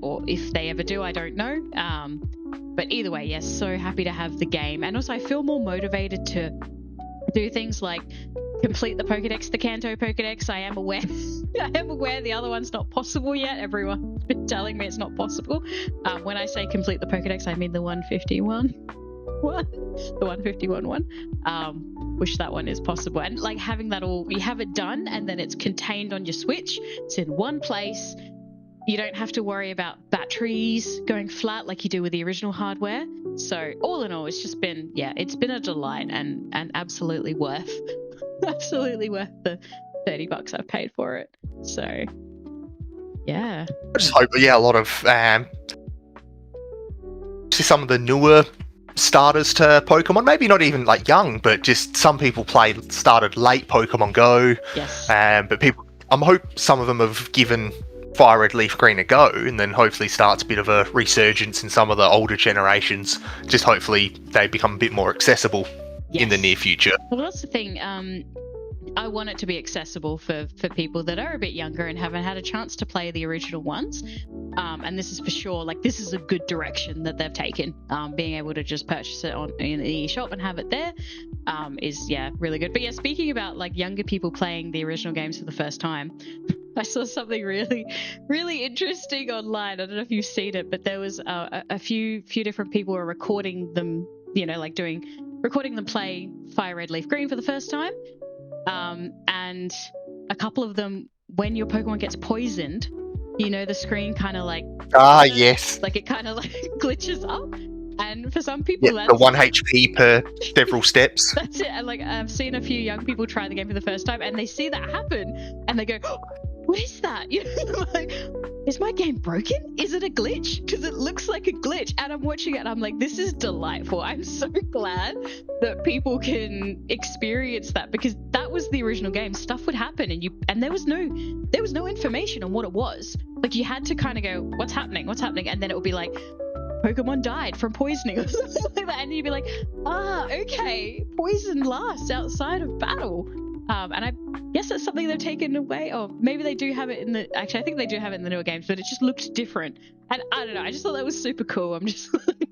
Or if they ever do, I don't know. But either way, yes, so happy to have the game. And also I feel more motivated to do things like complete the Pokedex, the Kanto Pokedex. I am aware the other one's not possible yet. Everyone's been telling me it's not possible. When I say complete the Pokedex, I mean the 151 one. The 151 one. Wish that one is possible. And like having that all, you have it done and then it's contained on your Switch. It's in one place. You don't have to worry about batteries going flat like you do with the original hardware. So all in all, it's just been, it's been a delight and absolutely worth the $30 I've paid for it. So yeah. I just hope, a lot of some of the newer starters to Pokemon, maybe not even like young, but just some people started late Pokemon Go. Yes. But I hope some of them have given Fire Red, Leaf Green a go, and then hopefully starts a bit of a resurgence in some of the older generations. Just hopefully they become a bit more accessible in the near future. Well, that's the thing. I want it to be accessible for people that are a bit younger and haven't had a chance to play the original ones. And this is for sure, like, this is a good direction that they've taken. Being able to just purchase it in the eShop and have it there is, really good. But yeah, speaking about like younger people playing the original games for the first time, I saw something really, really interesting online. I don't know if you've seen it, but there was a few different people were recording them, recording them play Fire Red, Leaf Green for the first time. And a couple of them, when your Pokemon gets poisoned, the screen kind of like... yes. Like it kind of like glitches up. And for some people, that's... the 1 HP per several steps. That's it. And like I've seen a few young people try the game for the first time and they see that happen and they go, what is that? You know, like, is my game broken? Is it a glitch? Because it looks like a glitch. And I'm watching it and I'm like, this is delightful. I'm so glad that people can experience that, because that was the original game. Stuff would happen and there was no information on what it was. Like, you had to kind of go, what's happening? What's happening? And then it would be like, Pokemon died from poisoning or something like that. And you'd be like, okay, poison lasts outside of battle. And I guess that's something they've taken away, or maybe they do have it actually I think they do have it in the newer games, but it just looked different. And I don't know, I just thought that was super cool. I'm just like,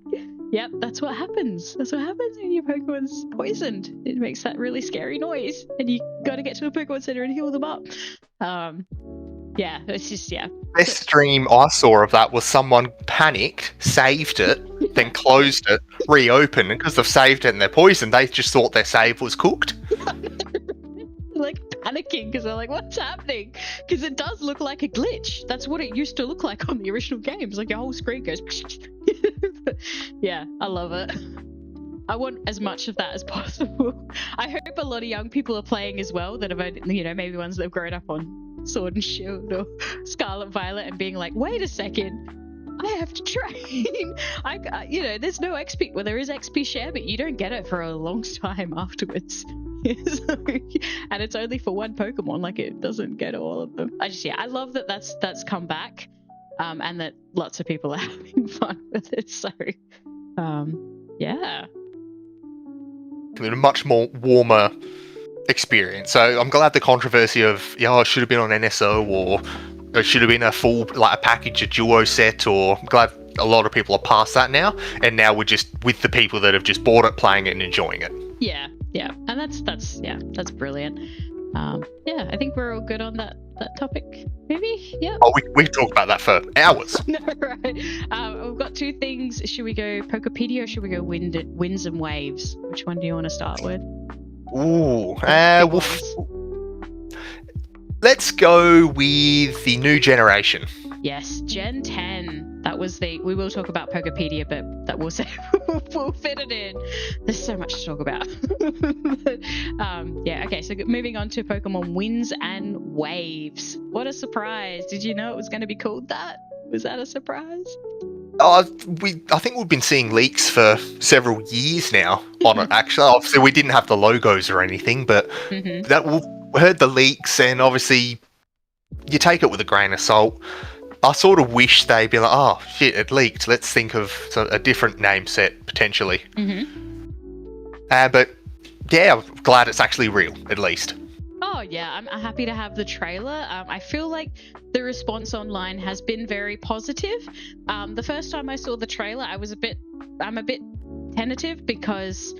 yep, that's what happens. That's what happens when your Pokemon's poisoned. It makes that really scary noise, and you got to get to a Pokemon Center and heal them up. Yeah, it's just, yeah. Best stream I saw of that was someone panicked, saved it, then closed it, reopened, and because they've saved it and they're poisoned, they just thought their save was cooked. Like panicking because they're like, what's happening? Because it does look like a glitch. That's what it used to look like on the original games. Like, your whole screen goes. Yeah, I love it. I want as much of that as possible. I hope a lot of young people are playing as well that have, maybe ones that have grown up on Sword and Shield or Scarlet Violet and being like, wait a second, I have to train. There's no XP. Well, there is XP share, but you don't get it for a long time afterwards. And it's only for one Pokemon. Like, it doesn't get all of them. I love that that's come back, and that lots of people are having fun with it. So, yeah. A much more warmer experience. So I'm glad the controversy of it should have been on NSO, or it should have been a full a package, a duo set, or I'm glad a lot of people are past that now, and now we're just with the people that have just bought it, playing it and enjoying it. Yeah, and that's brilliant. I think we're all good on that topic. Maybe, yeah. Oh, we talk about that for hours. No, right. We've got two things. Should we go Pokopia or should we go winds and waves? Which one do you want to start with? Ooh, let's go with the new generation. Yes, Gen 10. That was we will talk about Pokopedia, but that we'll fit it in. There's so much to talk about. Okay, so moving on to Pokemon Winds and Waves. What a surprise. Did you know it was going to be called that? Was that a surprise? I think we've been seeing leaks for several years now on it, actually. Obviously, we didn't have the logos or anything, but that we heard the leaks, and obviously you take it with a grain of salt. I sort of wish they'd be like, oh, shit, it leaked. Let's think of a different name set, potentially. But, yeah, I'm glad it's actually real, at least. Oh, yeah, I'm happy to have the trailer. I feel like the response online has been very positive. The first time I saw the trailer, I'm a bit tentative because,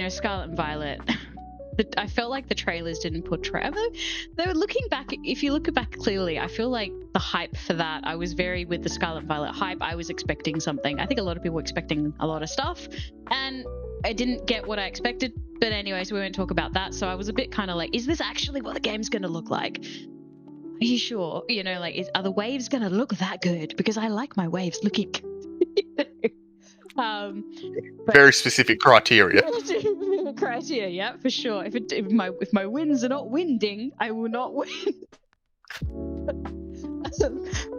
Scarlet and Violet... I felt like the trailers didn't portray. They were looking back. If you look back clearly, I feel like the hype for that. I was very with the Scarlet and Violet hype. I was expecting something. I think a lot of people were expecting a lot of stuff, and I didn't get what I expected. But anyways, we won't talk about that. So I was a bit kind of like, is this actually what the game's going to look like? Are you sure? Are the waves going to look that good? Because I like my waves looking good. Very specific criteria. Criteria, yeah, for sure. If my winds are not winding, I will not win.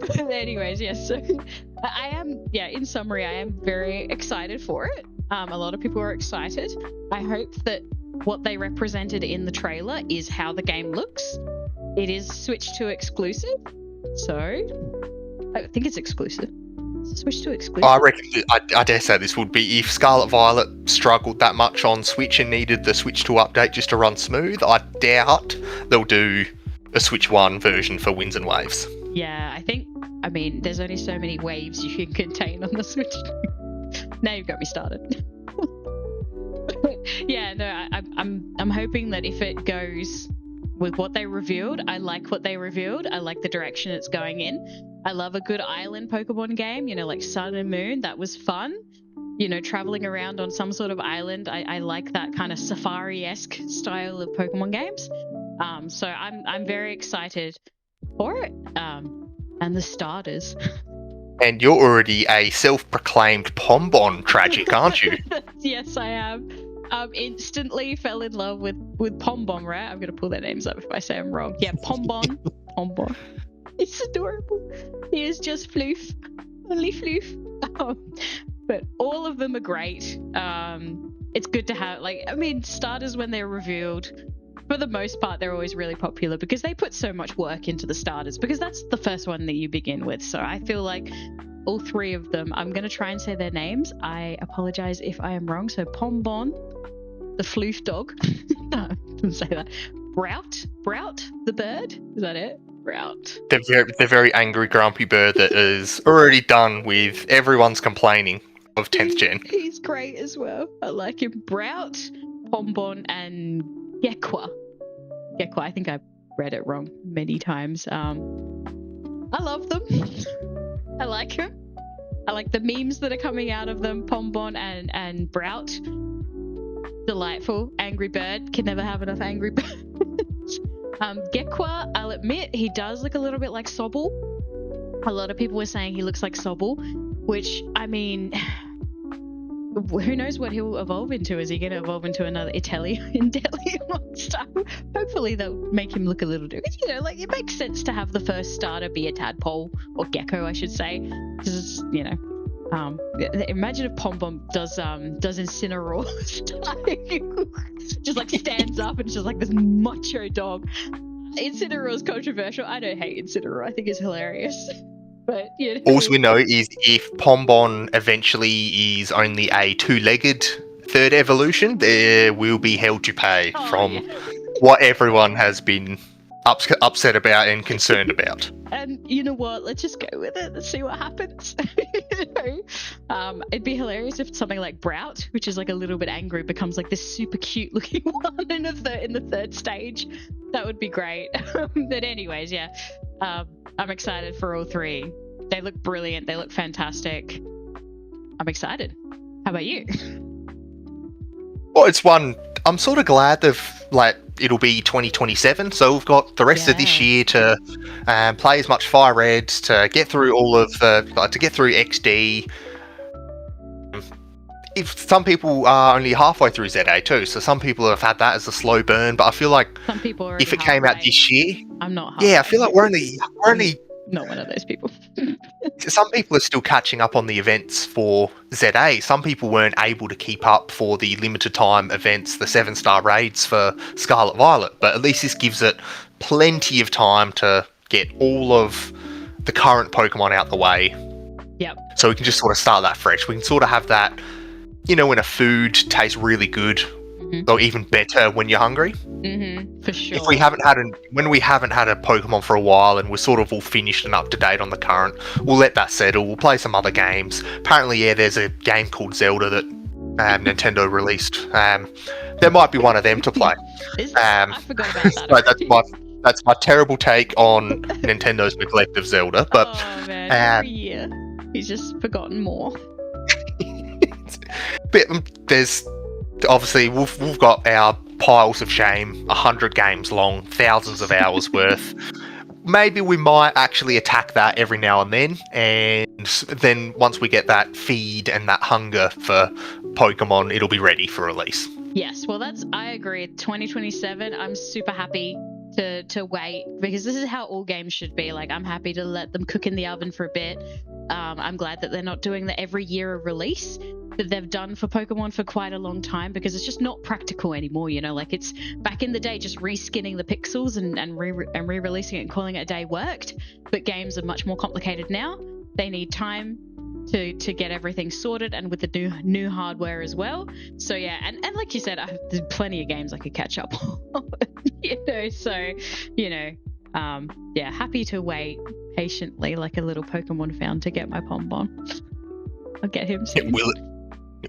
But anyways, yes. Yeah, so I am. Yeah, in summary, I am very excited for it. A lot of people are excited. I hope that what they represented in the trailer is how the game looks. It is Switch 2 exclusive, so I think it's exclusive. Switch to exclusive. I reckon, I dare say this would be if Scarlet Violet struggled that much on Switch and needed the Switch 2 update just to run smooth. I doubt they'll do a Switch 1 version for Winds and Waves. Yeah, there's only so many waves you can contain on the Switch. Now you've got me started. Yeah, no, I'm hoping that if it goes with what they revealed, I like what they revealed. I like the direction it's going in. I love a good island Pokemon game, like Sun and Moon. That was fun. Traveling around on some sort of island. I like that kind of safari-esque style of Pokemon games. So I'm very excited for it. And the starters. And you're already a self-proclaimed Pombon tragic, aren't you? Yes, I am. Instantly fell in love with Pombon, right? I'm going to pull their names up if I say I'm wrong. Yeah, Pombon. Pombon. It's adorable. He is just floof. Only floof. But all of them are great. It's good to have, starters when they're revealed, for the most part, they're always really popular because they put so much work into the starters, because that's the first one that you begin with. So I feel like all three of them, I'm going to try and say their names. I apologize if I am wrong. So Pombon, the floof dog. No, I didn't say that. Brout, the bird. Is that it? Brout. The very angry, grumpy bird that is already done with everyone's complaining of 10th gen. He's great as well. I like him. Brout, Pombon, and Gekwa. I think I read it wrong many times. I love them. I like him. I like the memes that are coming out of them. Pombon and Brout. Delightful. Angry bird. Can never have enough angry birds. Gekwa, I'll admit, he does look a little bit like Sobble. A lot of people were saying he looks like Sobble, which, I mean, who knows what he'll evolve into? Is he going to evolve into another Italian monster? Hopefully they'll make him look a little different. You know, like, it makes sense to have the first starter be a tadpole, or gecko, I should say. Because, you know, imagine if Pombon does Incineroar style. Just like stands up and it's just like this macho dog. Incineroar's controversial. I don't hate Incineroar. I think it's hilarious. But, you know. All we know is if Pombon eventually is only a two-legged third evolution, there will be hell to pay from what everyone has been upset about and concerned about. And you know what? Let's just go with it. Let's see what happens. It'd be hilarious if something like Brout, which is like a little bit angry, becomes like this super cute looking one in the third stage. That would be great. But anyways, yeah. I'm excited for all three. They look brilliant. They look fantastic. I'm excited. How about you? Well, it's one. I'm sort of glad it'll be 2027, so we've got the rest of this year to play as much Fire Red, to get through all of to get through XD. If some people are only halfway through ZA too, so some people have had that as a slow burn. But I feel like some people are if it came out this year, I'm not. Halfway. Yeah, I feel like we're only not one of those people. Some people are still catching up on the events for ZA. Some people weren't able to keep up for the limited time events, the 7-star raids for Scarlet Violet. But at least this gives it plenty of time to get all of the current Pokemon out the way. Yep. So we can just sort of start that fresh. We can sort of have that, you know, when a food tastes really good, or even better when you're hungry. For sure. If we haven't had when we haven't had a Pokemon for a while and we're sort of all finished and up to date on the current, we'll let that settle. We'll play some other games. Apparently, there's a game called Zelda that Nintendo released. There might be one of them to play. I forgot about that. That's my terrible take on Nintendo's neglect of Zelda. But oh man, every year he's just forgotten more. But there's obviously we've got our piles of shame, 100 games long, thousands of hours worth. Maybe we might actually attack that every now and then once we get that feed and that hunger for Pokemon, it'll be ready for release. Yes, well, I agree. 2027, I'm super happy to wait, because this is how all games should be. Like, I'm happy to let them cook in the oven for a bit. I'm glad that they're not doing the every year of release that they've done for Pokemon for quite a long time, because it's just not practical anymore, you know. Like, it's back in the day, just reskinning the pixels and re-releasing it and calling it a day worked. But games are much more complicated now. They need time to get everything sorted, and with the new hardware as well. So yeah, and like you said, there's plenty of games I could catch up on. You know, so, you know, yeah, happy to wait patiently like a little Pokemon fan to get my Pombon. I'll get him soon.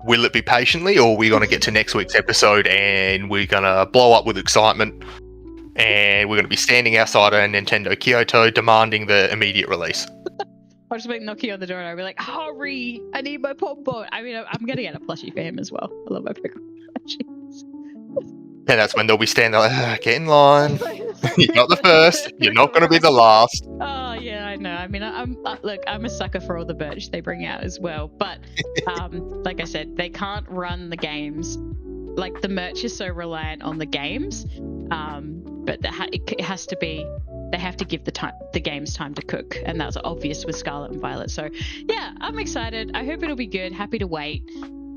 Will it be patiently, or are we going to get to next week's episode and we're going to blow up with excitement and we're going to be standing outside of Nintendo Kyoto demanding the immediate release? I'll just make Nokia on the door and I'll be like, hurry, I need my Pombon. I mean, I'm going to get a plushie for him as well. I love my Pokemon plushies. And that's when they'll be standing like, get in line. You're not the first. You're not going to be the last. Oh, yeah, I know. I mean, I'm a sucker for all the merch they bring out as well. But like I said, they can't run the games. Like, the merch is so reliant on the games. But it has to be they have to give the games time to cook, and that's obvious with Scarlet and Violet. So yeah, I'm excited. I hope it'll be good. Happy to wait.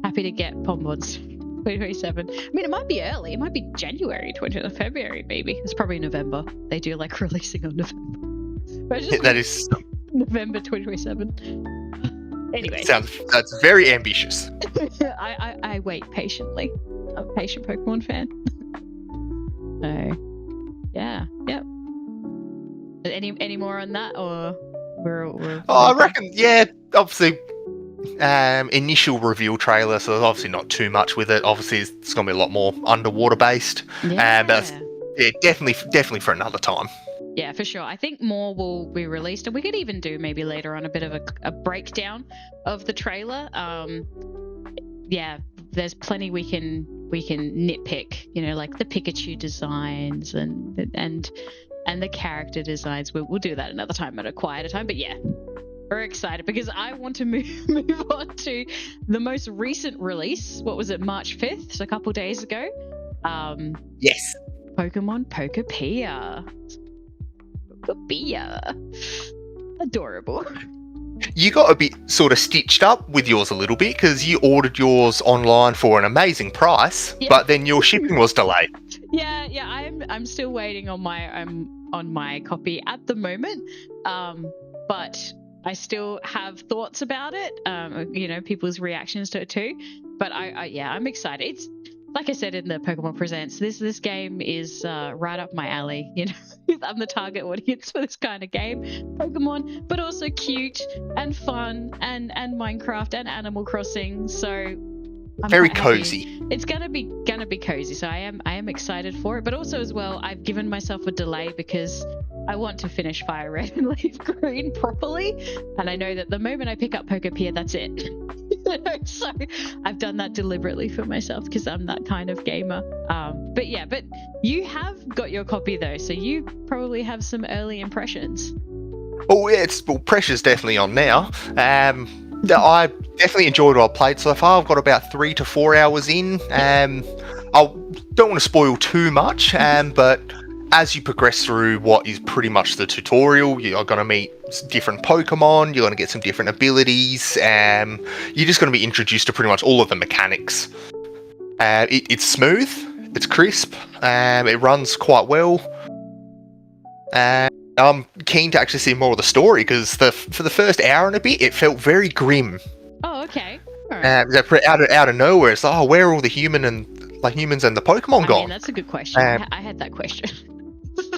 Happy to get Bonbons 2027. I mean, it might be early. It might be January 20th, February maybe. It's probably November. They do like releasing on November. That is November 2027. Anyway, that's very ambitious. I wait patiently. I'm a patient Pokemon fan. So yeah. Any more on that, or we're I reckon, yeah, obviously initial reveal trailer, so there's obviously not too much with it. Obviously it's going to be a lot more underwater based. But yeah, definitely for another time. Yeah, for sure. I think more will be released, and we could even do maybe later on a bit of a breakdown of the trailer. Yeah, there's plenty we can nitpick, like the Pikachu designs and the character designs. We'll do that another time at a quieter time. But yeah, we're excited because I want to move on to the most recent release. What was it, March 5th? So a couple days ago. Yes. Pokemon Pokopia. Adorable. You got a bit sort of stitched up with yours a little bit because you ordered yours online for an amazing price, but then your shipping was delayed. Yeah, I'm still waiting on my copy at the moment, but I still have thoughts about it. People's reactions to it too. But I'm excited. It's like I said in the Pokemon Presents, this game is right up my alley. I'm the target audience for this kind of game, Pokemon, but also cute and fun and Minecraft and Animal Crossing. So I'm very cozy. It's gonna be cozy. So I am excited for it. But also as well, I've given myself a delay because I want to finish Fire Red and Leaf Green properly, and I know that the moment I pick up Pokopia, that's it. So I've done that deliberately for myself because I'm that kind of gamer. But you have got your copy though, so you probably have some early impressions. Oh yeah, pressure's definitely on now. I definitely enjoyed what I played so far. I've got about 3 to 4 hours in. I don't want to spoil too much, but as you progress through what is pretty much the tutorial, you're going to meet different Pokemon, you're going to get some different abilities, you're just going to be introduced to pretty much all of the mechanics. It's smooth, it's crisp, it runs quite well. I'm keen to actually see more of the story because for the first hour and a bit, it felt very grim. Oh, okay. All right. Out of nowhere, it's like, where are all the humans and the Pokemon gone? I mean, that's a good question. I had that question.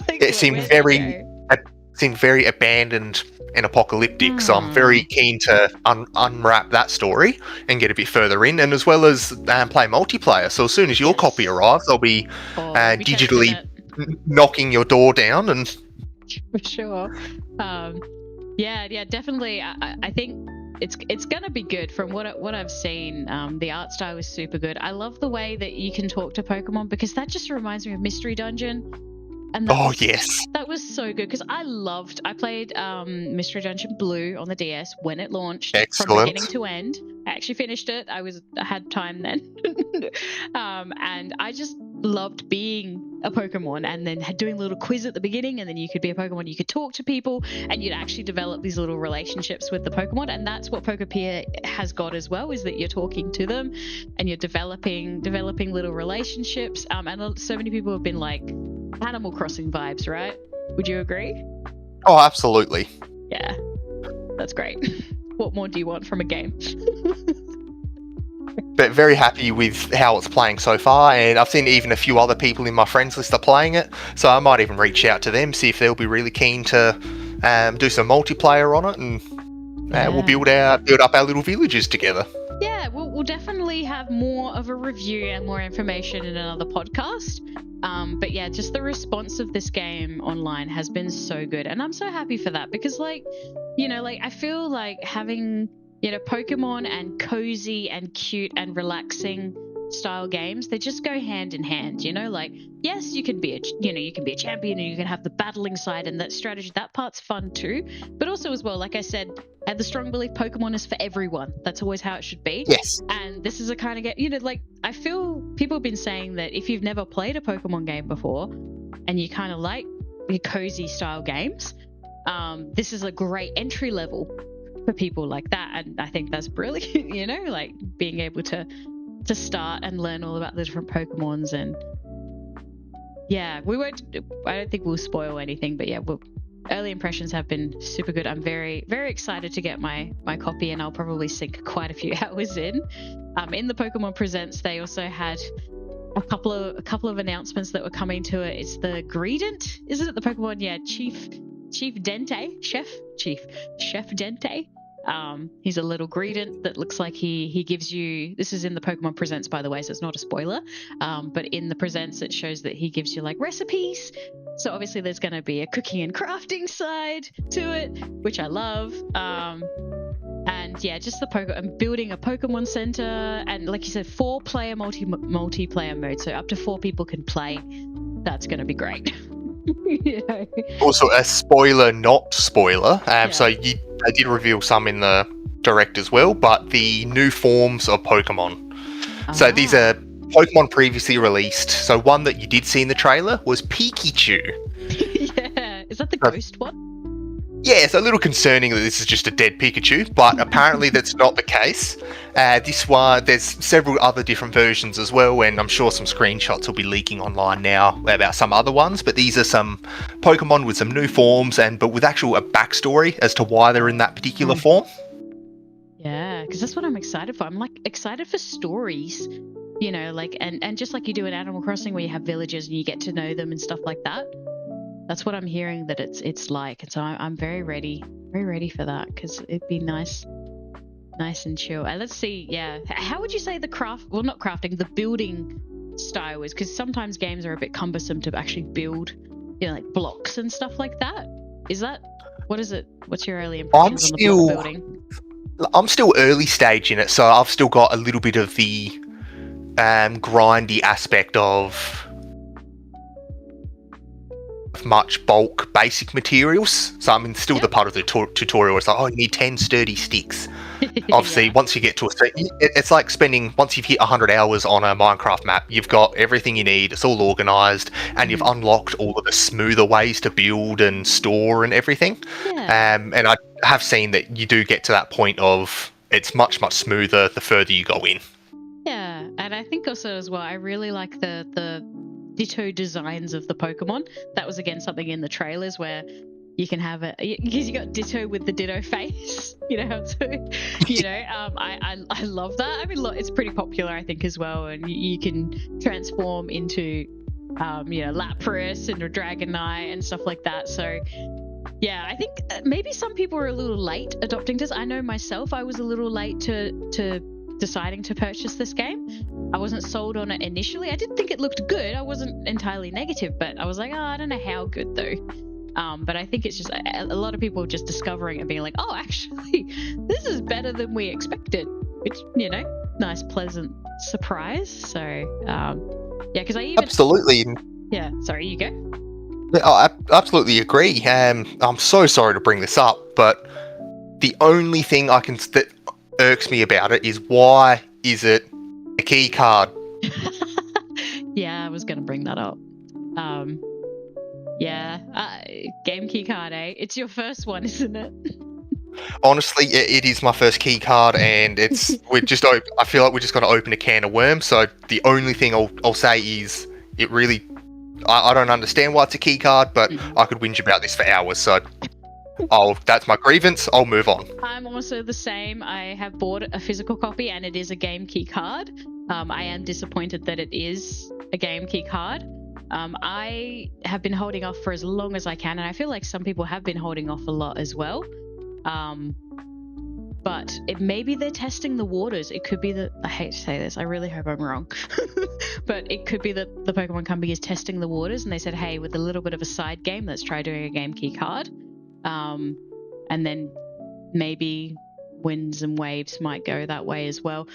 It seemed very abandoned and apocalyptic, so I'm very keen to unwrap that story and get a bit further in, and as well as play multiplayer. So as soon as your copy arrives, I'll be digitally knocking your door down and. For sure. Yeah, definitely. I think it's gonna be good from what I've seen. The art style is super good. I love the way that you can talk to Pokemon because that just reminds me of Mystery Dungeon. And yes, that was so good because I played Mystery Dungeon Blue on the DS when it launched. Excellent. From beginning to end. I actually finished it. I had time then. And I just loved being a Pokemon and then doing a little quiz at the beginning, and then you could be a Pokemon, you could talk to people, and you'd actually develop these little relationships with the Pokemon. And that's what Pokopia has got as well, is that you're talking to them and you're developing little relationships. And so many people have been like, Animal Crossing vibes, right? Would you agree? Oh, absolutely. Yeah, that's great. What more do you want from a game? But very happy with how it's playing so far, and I've seen even a few other people in my friends list are playing it, so I might even reach out to them, see if they'll be really keen to do some multiplayer on it, and we'll build up our little villages together. Yeah, we'll definitely have more of a review and more information in another podcast. But yeah, just the response of this game online has been so good, and I'm so happy for that because, I feel like having Pokemon and cozy and cute and relaxing style games, they just go hand in hand. Yes, you can be a champion and you can have the battling side and that strategy. That part's fun too. But also as well, like I said, I had the strong belief Pokemon is for everyone. That's always how it should be. Yes. And this is a kind of game, I feel people have been saying that if you've never played a Pokemon game before and you kind of like cozy style games. This is a great entry level for people like that, and I think that's brilliant. Like being able to start and learn all about the different Pokemons. And yeah, I don't think we'll spoil anything, but yeah, early impressions have been super good. I'm very, very excited to get my copy, and I'll probably sink quite a few hours in. In the Pokemon Presents, they also had a couple of announcements that were coming to it. It's the Greedent, isn't it? The Pokemon, yeah, Chief Dente, Chef Dente. He's a little Greedent that looks like he gives you. This is in the Pokemon Presents, by the way, so it's not a spoiler. But in the Presents, it shows that he gives you like recipes. So obviously, there's going to be a cooking and crafting side to it, which I love. And yeah, just and building a Pokemon Center, and like you said, 4-player multiplayer mode, so up to 4 people can play. That's going to be great. Also, a spoiler, not spoiler. So they did reveal some in the direct as well, but the new forms of Pokemon. So these are Pokemon previously released. So one that you did see in the trailer was Pikachu. Yeah, is that the ghost one? Yeah, it's a little concerning that this is just a dead Pikachu, but apparently that's not the case. This one, there's several other different versions as well, and I'm sure some screenshots will be leaking online now about some other ones, but these are some Pokemon with some new forms, but with actual a backstory as to why they're in that particular form. Yeah, because that's what I'm excited for. I'm like excited for stories, like, and just like you do in Animal Crossing where you have villagers and you get to know them and stuff like that. That's what I'm hearing that it's like, and so I'm very ready for that, because it'd be nice and chill. And let's see, yeah, how would you say the not crafting, the building style is? Because sometimes games are a bit cumbersome to actually build, like blocks and stuff like that. What is it? What's your early impressions on the block building? I'm still early stage in it, so I've still got a little bit of the grindy aspect of much bulk basic materials. So I'm still the part of the tutorial. It's like, you need 10 sturdy sticks. Obviously, once you get to it's like once you've hit 100 hours on a Minecraft map, you've got everything you need. It's all organized, and you've unlocked all of the smoother ways to build and store and everything. Yeah. And I have seen that you do get to that point of it's much, much smoother the further you go in. Yeah, and I think also as well, I really like the Ditto designs of the Pokemon. That was again something in the trailers where you can have it because you got Ditto with the Ditto face. I love that. I mean, look, it's pretty popular, I think, as well, and you can transform into Lapras and a Dragonite and stuff like that. So yeah, I think maybe some people are a little late adopting this. I know myself, I was a little late to deciding to purchase this game. I wasn't sold on it initially. I did think it looked good. I wasn't entirely negative, but I was like, I don't know how good though. But I think it's just a lot of people just discovering it and being like, actually, this is better than we expected, which, nice, pleasant surprise. So, yeah, because I even... Absolutely. Yeah, sorry, you go. I absolutely agree. I'm so sorry to bring this up, but the only thing that irks me about it is, why is it a key card? Yeah, I was going to bring that up. Game key card, eh? It's your first one, isn't it? Honestly, it is my first key card, and I feel like we're just going to open a can of worms. So the only thing I'll say is, it really, I don't understand why it's a key card, but I could whinge about this for hours. So that's my grievance. I'll move on. I'm also the same. I have bought a physical copy, and it is a game key card. I am disappointed that it is a game key card. I have been holding off for as long as I can, and I feel like some people have been holding off a lot as well. But maybe they're testing the waters. It could be that, I hate to say this, I really hope I'm wrong, but it could be that the Pokemon Company is testing the waters, and they said, hey, with a little bit of a side game, let's try doing a game key card. And then maybe winds and waves might go that way as well.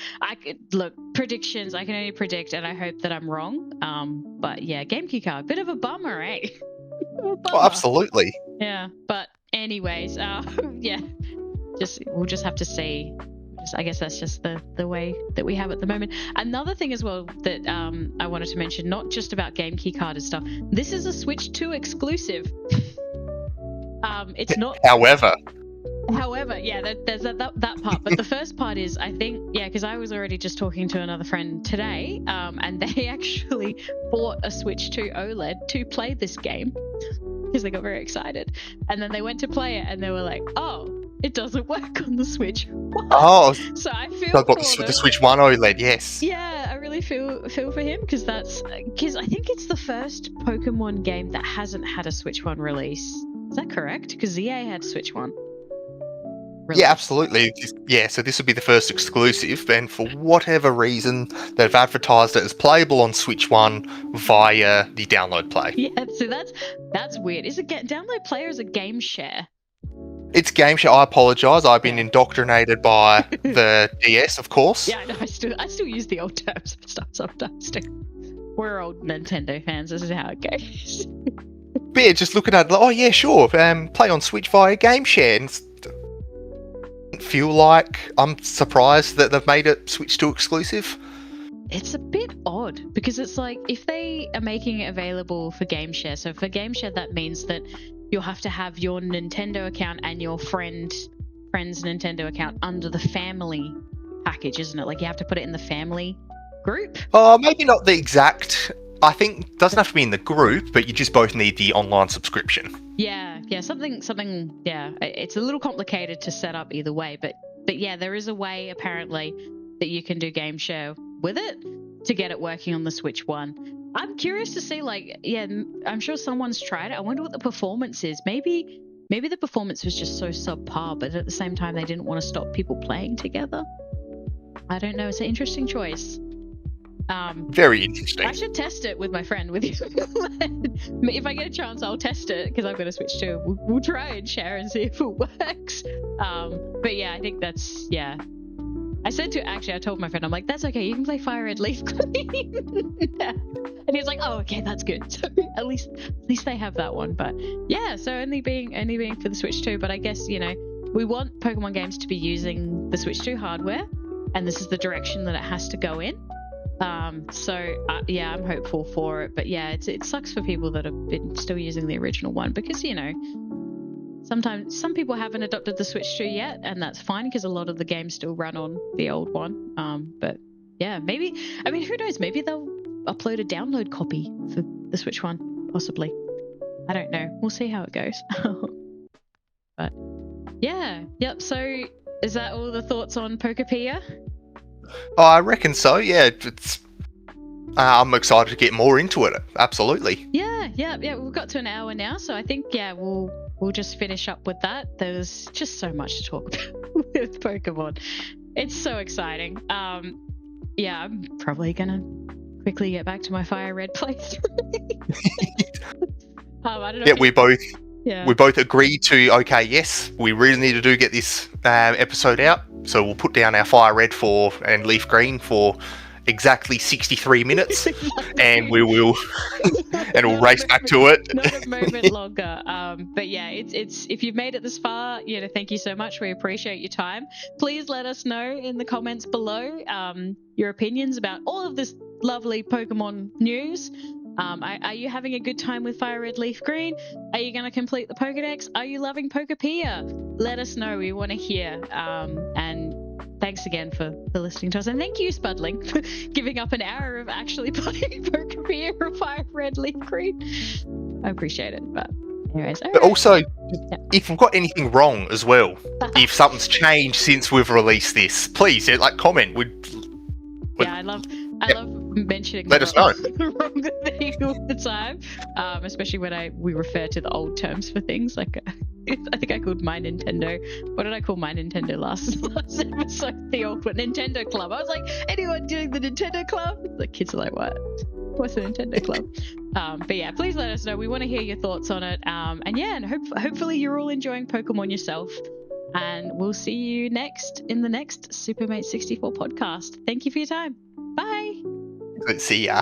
Predictions, I can only predict, and I hope that I'm wrong. But yeah, game key card, bit of a bummer, eh? Oh, absolutely. Yeah, but anyways, yeah, we'll just have to see I guess that's just the way that we have at the moment. Another thing as well that I wanted to mention, not just about game key card and stuff. This is a Switch 2 exclusive. It's not. However, yeah, there's that part. But the first part is, I think, yeah, because I was already just talking to another friend today, and they actually bought a Switch 2 OLED to play this game because they got very excited. And then they went to play it, and they were like, "Oh, it doesn't work on the Switch." What? Oh, so I feel I've got the Switch 1 OLED, yes. Yeah, I really feel for him because I think it's the first Pokemon game that hasn't had a Switch 1 release. Is that correct? Because ZA had Switch 1. Release. Yeah, absolutely. Yeah, so this would be the first exclusive, and for whatever reason, they've advertised it as playable on Switch 1 via the download play. Yeah, so that's weird. Is it download play or is it game share? It's game share. I apologise. I've been indoctrinated by the DS, of course. Yeah, I know. I still use the old terms and stuff sometimes too. We're old Nintendo fans. This is how it goes. But yeah, just looking at it, like, oh yeah, sure. Play on Switch via game share. And feel like I'm surprised that they've made it Switch 2 exclusive. It's a bit odd because it's like if they are making it available for game share, so for game share that means that you'll have to have your Nintendo account and your friend's Nintendo account under the family package, isn't it? Like you have to put it in the family group. Maybe not the exact. I think it doesn't have to be in the group, but you just both need the online subscription. Yeah, something. Yeah, it's a little complicated to set up either way, but yeah, there is a way apparently that you can do game share with it to get it working on the Switch 1. I'm curious to see, like, yeah, I'm sure someone's tried it. I wonder what the performance is. Maybe the performance was just so subpar, but at the same time they didn't want to stop people playing together. I don't know. It's an interesting choice. Very interesting. I should test it with my friend, with you. If I get a chance, I'll test it because I've got a Switch too. We'll try and share and see if it works. But yeah, I think that's, yeah. I told my friend, I'm like, that's okay. You can play Fire Red Leaf Green. And he's like, oh, okay, that's good. So at least they have that one. But yeah, so only being for the Switch 2. But I guess, we want Pokemon games to be using the Switch 2 hardware, and this is the direction that it has to go in. Yeah, I'm hopeful for it. But yeah, it sucks for people that have been still using the original one because, sometimes some people haven't adopted the Switch 2 yet, and that's fine because a lot of the games still run on the old one. But yeah, maybe, who knows? Maybe they'll upload a download copy for the Switch 1, possibly. I don't know. We'll see how it goes. But yeah, yep. So is that all the thoughts on Pokopia? Oh, I reckon so. Yeah, I'm excited to get more into it. Absolutely. Yeah. We've got to an hour now, so I think we'll just finish up with that. There's just so much to talk about with Pokemon. It's so exciting. Yeah, I'm probably gonna quickly get back to my Fire Red playthrough. I don't know. Yeah, we both agreed to. Okay, yes, we really need to get this episode out. So we'll put down our Fire Red and Leaf Green for exactly 63 minutes, and we will, and we'll race back to it. Not a moment longer. But yeah, it's if you've made it this far, thank you so much. We appreciate your time. Please let us know in the comments below your opinions about all of this lovely Pokemon news. Are you having a good time with Fire Red Leaf Green? Are you going to complete the Pokedex? Are you loving Pokopia? Let us know. We want to hear. And thanks again for listening to us. And thank you, Spudling, for giving up an hour of actually playing Pokopia or Fire Red Leaf Green. I appreciate it. But anyways. But also, if we've got anything wrong as well, if something's changed since we've released this, please, comment. I love mentioning let us know the wrong thing all the time, especially when we refer to the old terms for things. Like I think I called my Nintendo, what did I call my Nintendo last episode? The old one, Nintendo Club. I was like, anyone doing the Nintendo Club? The kids are like, what's the Nintendo Club? But yeah, please let us know. We want to hear your thoughts on it. And hopefully you're all enjoying Pokemon yourself. And we'll see you in the next Supermate 64 podcast. Thank you for your time. Bye. See ya.